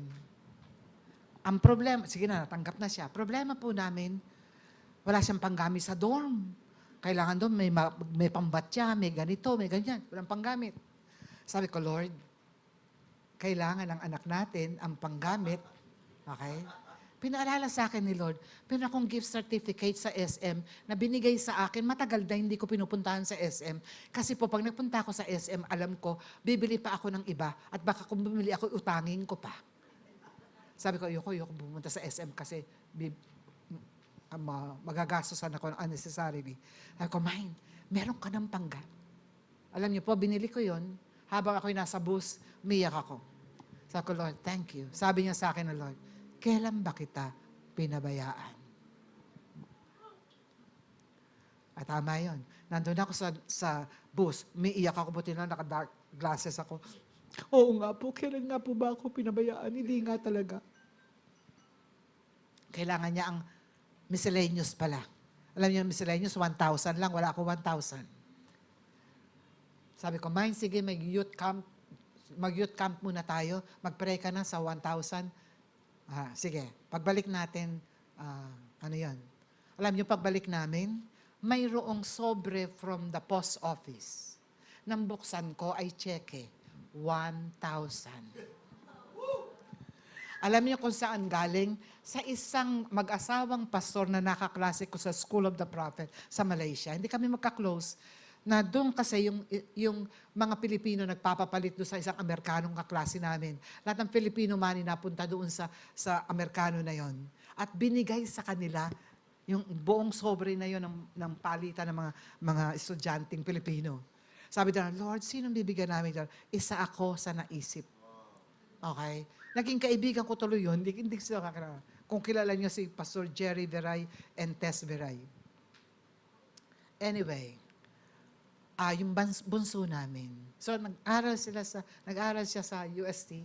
Ang problema, sige na, natanggap na siya. Problema po namin, wala siyang panggamit sa dorm. Kailangan doon, may pambatya, may ganito, may ganyan. Walang panggamit. Sabi ko, Lord, kailangan ng anak natin ang panggamit. Okay? Pinaalala sa akin ni Lord, meron akong gift certificate sa SM na binigay sa akin, matagal na hindi ko pinupuntahan sa SM. Kasi po, pag nagpunta ako sa SM, alam ko, bibili pa ako ng iba at baka kung bumili ako, utangin ko pa. Sabi ko, ayoko pumunta sa SM kasi magagastosan ako unnecessarily. Sabi ko, Mine, meron ka ng pangga. Alam niyo po, binili ko yon. Habang ako'y nasa bus, umiyak ako. Sabi ko, Lord, thank you. Sabi niya sa akin na, Lord, kailan ba kita pinabayaan? At tama yun. Nandun ako sa bus, umiiyak ako, buti na naka-dark glasses ako. Oo nga po, kailan nga po ba ako pinabayaan? Hindi nga talaga. Kailangan niya ang miscellaneous pala. Alam niyo, miscellaneous, 1,000 lang. Wala ako 1,000. Sabi ko, Mine, sige, mag-youth camp muna tayo. Mag-pray ka na sa 1,000. Sige, pagbalik natin, ano yan? Alam niyo, pagbalik namin, mayroong sobre from the post office. Nang buksan ko ay cheque, 1,000. Alam niyo kung saan galing? Sa isang mag-asawang pastor na nakaklase ko sa School of the Prophet sa Malaysia. Hindi kami magka-close. Na doon kasi yung mga Pilipino nagpapapalit doon sa isang Amerikanong kaklase namin. Lahat ng Filipino money napunta doon sa Amerikano na yon. At binigay sa kanila yung buong sobre na yon ng palitan ng mga estudyanteng Pilipino. Sabi nila, Lord, sinong bibigyan namin dyan? Isa ako sa naisip. Okay? Naging kaibigan ko tuloy yun. Hindi sila kakilala. Kung kilala niyo si Pastor Jerry Veray and Tess Veray. Anyway, yung bunso namin. So, nag-aral siya sa UST.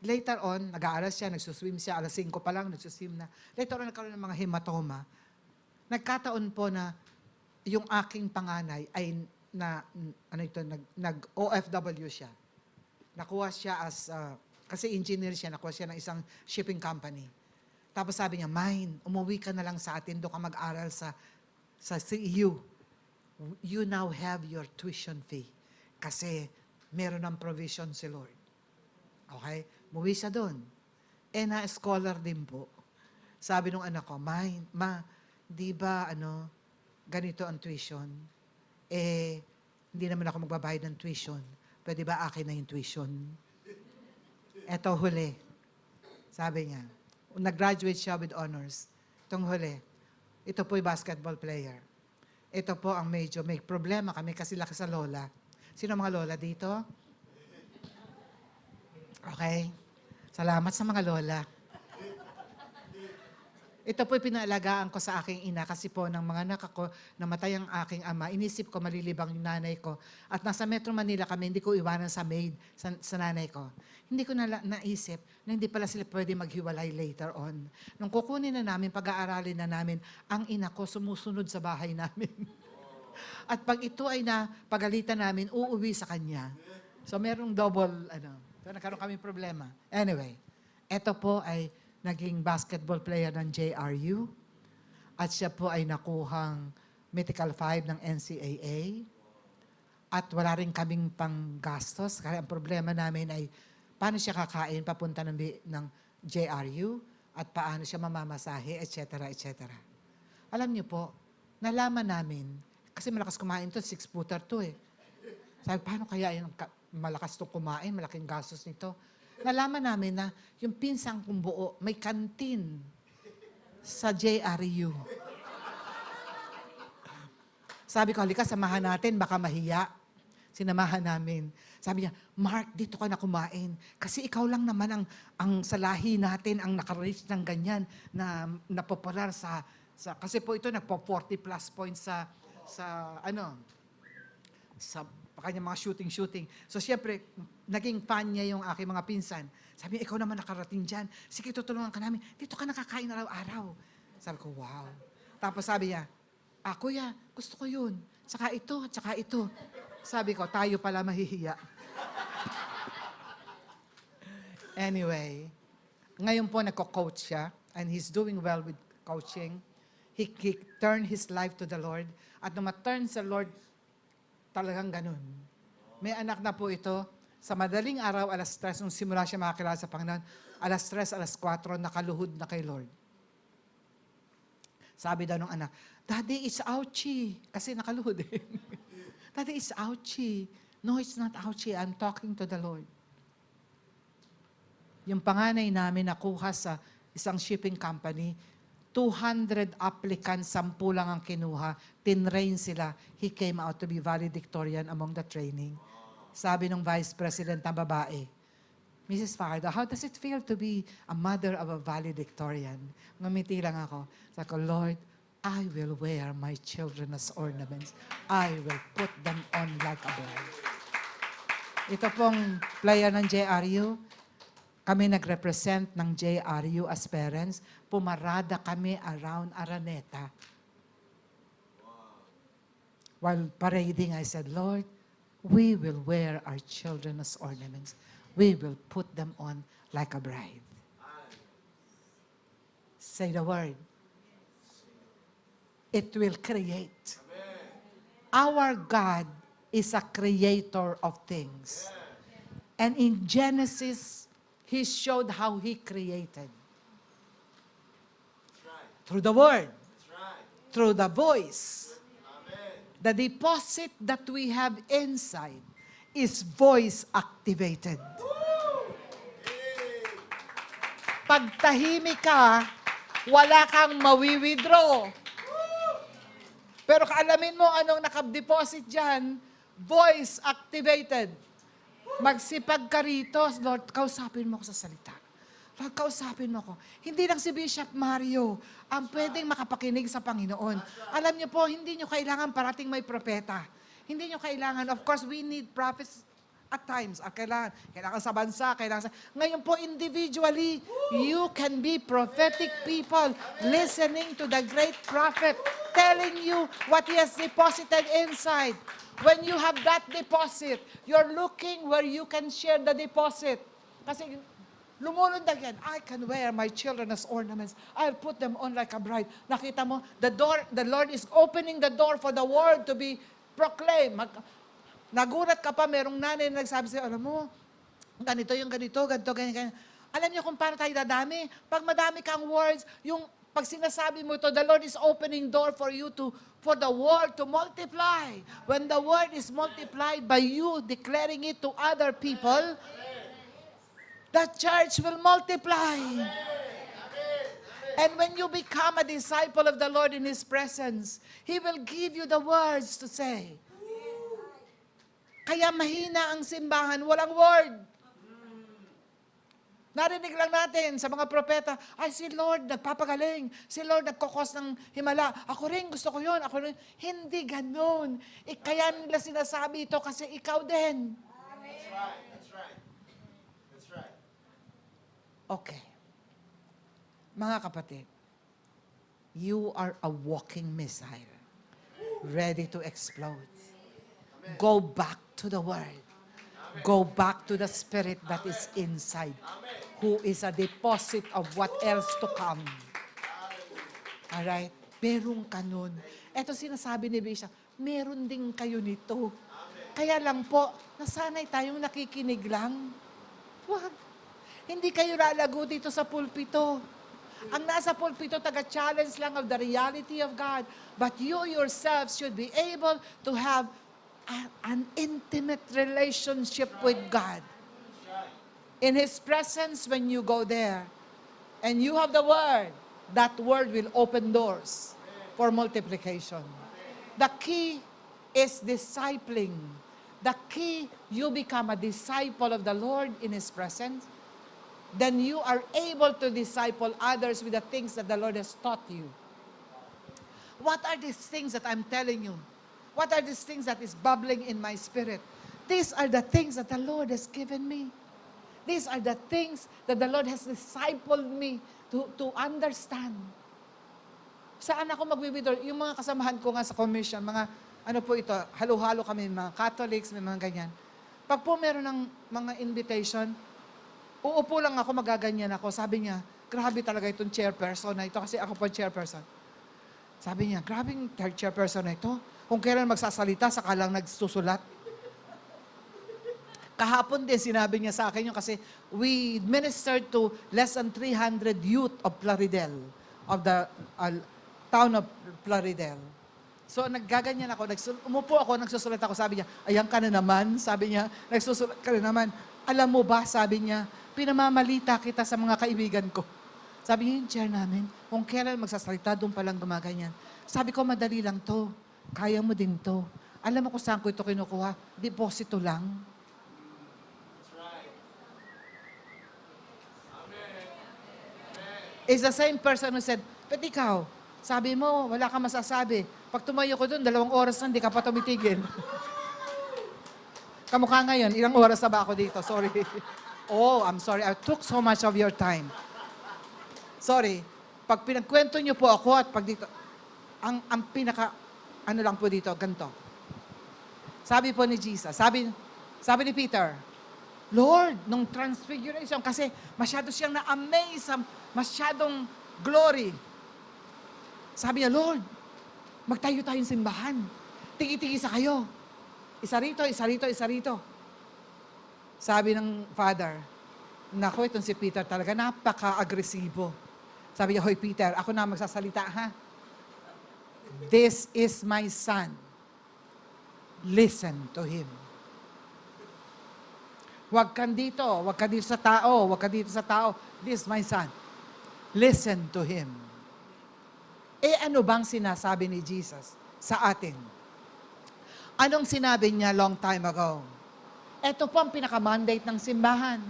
Later on, nag-aaral siya, nagsuswim siya, alas 5 pa lang, nagsuswim na. Later on, nagkaroon ng mga hematoma. Nagkataon po na yung aking panganay ay nag-OFW siya. Nakuha siya kasi engineer siya, nakuha siya ng isang shipping company. Tapos sabi niya, Mine, umuwi ka na lang sa atin, doon ka mag-aral sa CEU. You now have your tuition fee. Kasi meron ng provision si Lord. Okay? Umuwi siya doon. Na-scholar din po. Sabi nung anak ko, di ba ganito ang tuition? Hindi naman ako magbabayad ng tuition. Pwede ba akin na yung tuition? Eto huli. Sabi niya, nag-graduate siya with honors. Itong huli. Ito po yung basketball player. Ito po ang may problema kami kasi laki sa lola. Sino mga lola dito? Okay. Salamat sa mga lola. Ito po pinalagaan ko sa aking ina kasi po ng mga anak ko, namatay ang aking ama. Inisip ko malilibang yung nanay ko. At nasa Metro Manila kami, hindi ko iwanan sa maid, sa nanay ko. Hindi ko naisip na hindi pala sila pwede maghiwalay later on. Nung kukunin na namin, pag-aaralin na namin, ang ina ko sumusunod sa bahay namin. At pag ito ay pagalitan namin, uuwi sa kanya. So merong double, So nagkaroon kami problema. Anyway, ito po ay naging basketball player ng JRU. At siya po ay nakuhang Mythical 5 ng NCAA. At wala rin kaming panggastos. Kaya ang problema namin ay paano siya kakain papunta ng JRU at paano siya mamamasahe, etc., etc. Alam niyo po, nalaman namin, kasi malakas kumain to, 6-footer to eh. Sabi, paano kaya yung malakas to kumain, malaking gastos nito? Nalaman namin na yung pinsang kong buo, may kantin sa JRU. Sabi ko, halika, samahan natin, baka mahiya. Sinamahan namin. Sabi niya, Mark, dito ka na kumain. Kasi ikaw lang naman ang sa lahi natin, ang nakareach ng ganyan na popular kasi po ito nagpo 40 plus points sa kanyang mga shooting. So siyempre, naging fan niya yung aking mga pinsan. Sabi niya, ikaw naman nakarating dyan. Sige, tutulungan ka namin. Dito ka nakakain araw-araw. Sabi ko, wow. Tapos sabi niya, kuya, gusto ko yun. Tsaka ito, tsaka ito. Sabi ko, tayo pala mahihiya. Anyway, ngayon po nagko-coach siya and he's doing well with coaching. He turned his life to the Lord. At nung ma-turn sa Lord, talagang ganun. May anak na po ito. Sa madaling araw, alas 3, nung simula siya makakilala sa Panginoon, alas 3, alas 4, nakaluhod na kay Lord. Sabi daw ng anak, Daddy, it's ouchie. Kasi nakaluhod eh. Daddy, it's ouchie. No, it's not ouchie. I'm talking to the Lord. Yung panganay namin nakuha sa isang shipping company, 200 applicants, 10 lang ang kinuha, tinrain sila. He came out to be valedictorian among the training. Sabi ng Vice President na babae, Mrs. Farda, how does it feel to be a mother of a valedictorian? Ngumiti lang ako. Sabi ko, Lord, I will wear my children as ornaments. I will put them on like a bride. Ito pong player ng JRU, kami nag-represent ng JRU as parents. Pumarada kami around Araneta. While parading, I said, Lord, we will wear our children as ornaments. We will put them on like a bride. Say the word. It will create. Our God is a creator of things. And in Genesis, He showed how He created. Through the Word. Through the voice. The deposit that we have inside is voice activated. Pag tahimik ka, wala kang mawi-withdraw. Pero kaalamin mo anong nakadeposit dyan, voice activated. Magsipag ka rito, Lord, kausapin mo ako sa salita. Lord, kausapin mo ko. Hindi lang si Bishop Mario ang pwedeng makapakinig sa Panginoon. Alam niyo po, hindi niyo kailangan parating may propeta. Hindi niyo kailangan. Of course, we need prophets at times. Kailangan sa bansa, Ngayon po, individually, you can be prophetic people listening to the great prophet telling you what he has deposited inside. When you have that deposit, you're looking where you can share the deposit. Kasi lumulundag yan. I can wear my children as ornaments. I'll put them on like a bride. Nakita mo, the Lord is opening the door for the word to be proclaimed. Nagulat ka pa, merong nanay na nagsabi sa'yo, alam mo, ganito, ganyan. Alam niyo kung paano tayo dadami? Pag madami kang words, pag sinasabi mo ito, the Lord is opening door for you for the word to multiply. When the word is multiplied by you declaring it to other people, the church will multiply. And when you become a disciple of the Lord in His presence, He will give you the words to say. Kaya mahina ang simbahan, walang word. Narinig lang natin sa mga propeta, ay si Lord nagpapagaling, si Lord nagkukos ng himala. Ako rin, gusto ko yun. Hindi ganun. Kaya nila sinasabi ito kasi ikaw din. That's right. That's right. That's right. Okay. Mga kapatid, you are a walking missile, ready to explode. Go back to the Word. Go back to the Spirit that is inside, who is a deposit of what else to come. Alright? Meron ka nun. Ito sinasabi ni Bishop, meron din kayo nito. Kaya lang po, nasanay tayong nakikinig lang. Wag. Hindi kayo lalago dito sa pulpito. Ang nasa pulpito, taga-challenge lang of the reality of God. But you yourselves should be able to have an intimate relationship with God. In His presence, when you go there, and you have the Word, that Word will open doors for multiplication. The key is discipling. The key, you become a disciple of the Lord in His presence, then you are able to disciple others with the things that the Lord has taught you. What are these things that I'm telling you? What are these things that is bubbling in my spirit? These are the things that the Lord has given me. These are the things that the Lord has discipled me to understand. Saan ako mag-withdraw? Yung mga kasamahan ko nga sa commission, mga ano po ito, halo-halo kami, mga Catholics, may mga ganyan. Pag po meron ng mga invitation, uupo lang ako, magaganyan ako. Sabi niya, grabe talaga itong chairperson na ito kasi ako po chairperson. Sabi niya, grabe yung chairperson na ito. Kung kailan magsasalita, saka lang nagsusulat. Kahapon din, sinabi niya sa akin yun kasi we ministered to less than 300 youth of Plaridel, of the town of Plaridel. So, naggaganyan ako, umupo ako, nagsusulat ako, sabi niya, ayan ka na naman, sabi niya, nagsusulat ka na naman. Alam mo ba, sabi niya, pinamamalita kita sa mga kaibigan ko. Sabi niya, yung chair namin, kung kailan magsasalita, doon palang gumaganyan. Sabi ko, madali lang to. Kaya mo din to. Alam mo kung saan ko ito kinukuha? Deposito lang. That's right. It's the same person who said, but ikaw, sabi mo, wala ka masasabi. Pag tumayo ko doon, 2 oras na, hindi ka pa tumitigil. Kamukha ngayon, ilang oras na ba ako dito? Sorry. Oh, I'm sorry. I took so much of your time. Sorry. Pag pinagkwento niyo po ako at pag dito, ang pinaka, ano lang po dito, ganito. Sabi po ni Jesus, sabi ni Peter, Lord, nung transfiguration, kasi masyado siyang na-amaze sa masyadong glory. Sabi niya, Lord, magtayo tayong simbahan. Tigi-tigi sa kayo. Isa rito, isa rito, isa rito. Sabi ng Father, naku, itong si Peter talaga, napaka-agresibo. Sabi niya, hoy Peter, ako na magsasalita, ha? This is my son. Listen to him. Huwag ka dito sa tao, huwag ka dito sa tao. This is my son. Listen to him. Ano bang sinasabi ni Jesus sa atin? Anong sinabi niya long time ago? Ito po ang pinaka-mandate ng simbahan.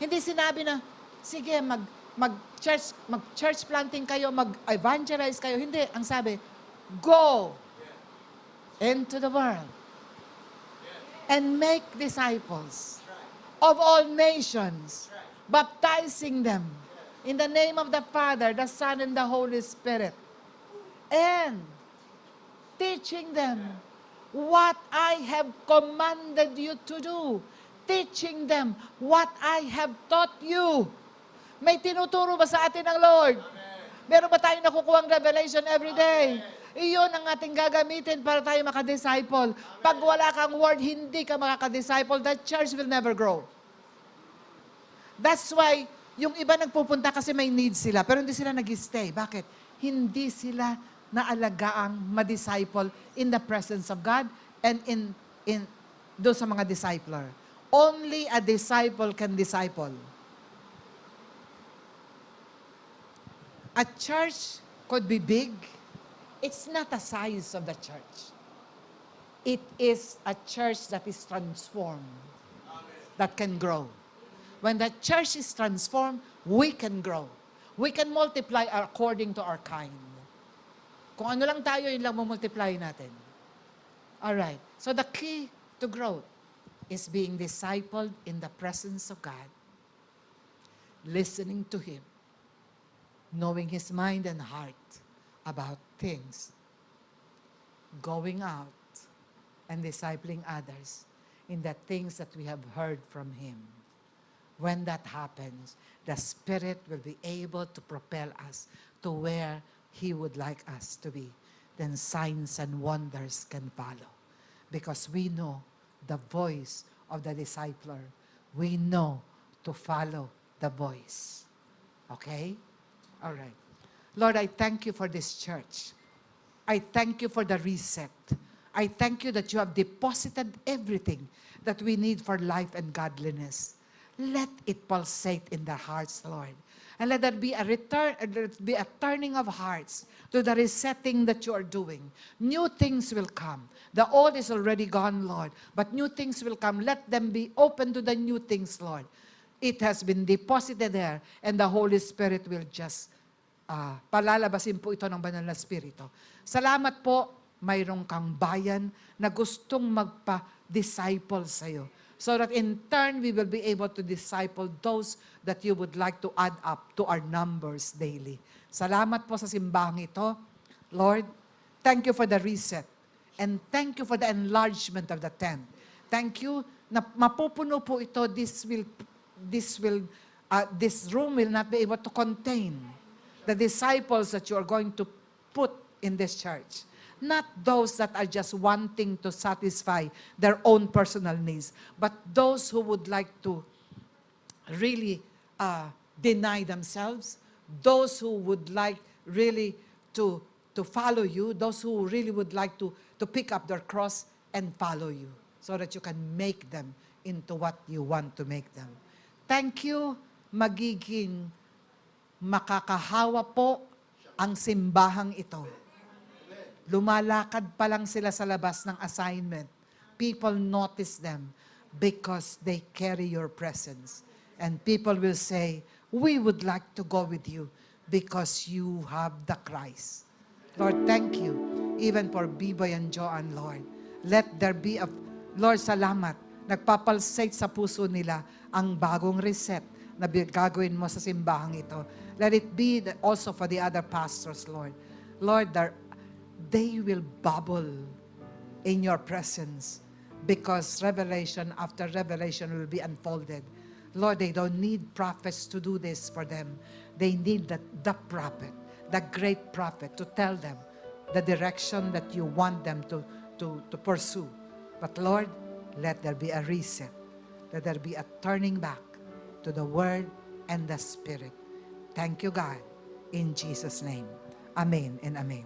Hindi sinabi na, sige, mag-church planting kayo, mag-evangelize kayo. Hindi, ang sabi, go into the world and make disciples of all nations, baptizing them in the name of the Father, the Son, and the Holy Spirit, and teaching them what I have commanded you to do. Teaching them what I have taught you. May tinuturo ba sa atin ng Lord? Meron ba tayong nakukuhang revelation every day? Iyon ang ating gagamitin para tayo makadisciple. Pag wala kang word, hindi ka makakadisciple. The church will never grow. That's why, yung iba nagpupunta kasi may needs sila, pero hindi sila nag-stay. Bakit? Hindi sila naalagaang ma-disciple in the presence of God and in doon sa mga discipler. Only a disciple can disciple. A church could be big. It's not the size of the church. It is a church that is transformed, that can grow. When the church is transformed, we can grow. We can multiply according to our kind. Kung ano lang tayo, yun lang multiply natin. Alright. So the key to growth is being discipled in the presence of God, listening to Him, knowing His mind and heart about things, going out and discipling others in the things that we have heard from Him. When that happens, the Spirit will be able to propel us to where He would like us to be. Then signs and wonders can follow. Because we know the voice of the discipler. We know to follow the voice. Okay? All right. Lord, I thank you for this church. I thank you for the reset. I thank you that you have deposited everything that we need for life and godliness. Let it pulsate in their hearts, Lord. And let there be a return, let there be a turning of hearts to the resetting that you are doing. New things will come. The old is already gone, Lord. But new things will come. Let them be open to the new things, Lord. It has been deposited there, and the Holy Spirit will just palalabasin po ito ng Banal na Espiritu. Salamat po, mayroong kang bayan na gustong magpa-disciple sa'yo. So that in turn, we will be able to disciple those that you would like to add up to our numbers daily. Salamat po sa simbahang ito. Lord, thank you for the reset. And thank you for the enlargement of the tent. Thank you na mapupuno po ito. This room will not be able to contain the disciples that you are going to put in this church. Not those that are just wanting to satisfy their own personal needs, but those who would like to really deny themselves, those who would like really to follow you, those who really would like to pick up their cross and follow you, so that you can make them into what you want to make them. Thank you, magiging makakahawa po ang simbahang ito. Lumalakad pa lang sila sa labas ng assignment. People notice them because they carry your presence. And people will say, we would like to go with you because you have the Christ. Lord, thank you. Even for Biboy and Joanne, Lord. Let there be a, Lord, salamat. Nagpapalsate sa puso nila ang bagong reset na gagawin mo sa simbahang ito. Let it be also for the other pastors, Lord. Lord, they will bubble in your presence because revelation after revelation will be unfolded. Lord, they don't need prophets to do this for them. They need the prophet, the great prophet, to tell them the direction that you want them to pursue. But Lord, let there be a reset. Let there be a turning back to the Word and the Spirit. Thank you, God. In Jesus' name. Amen and amen.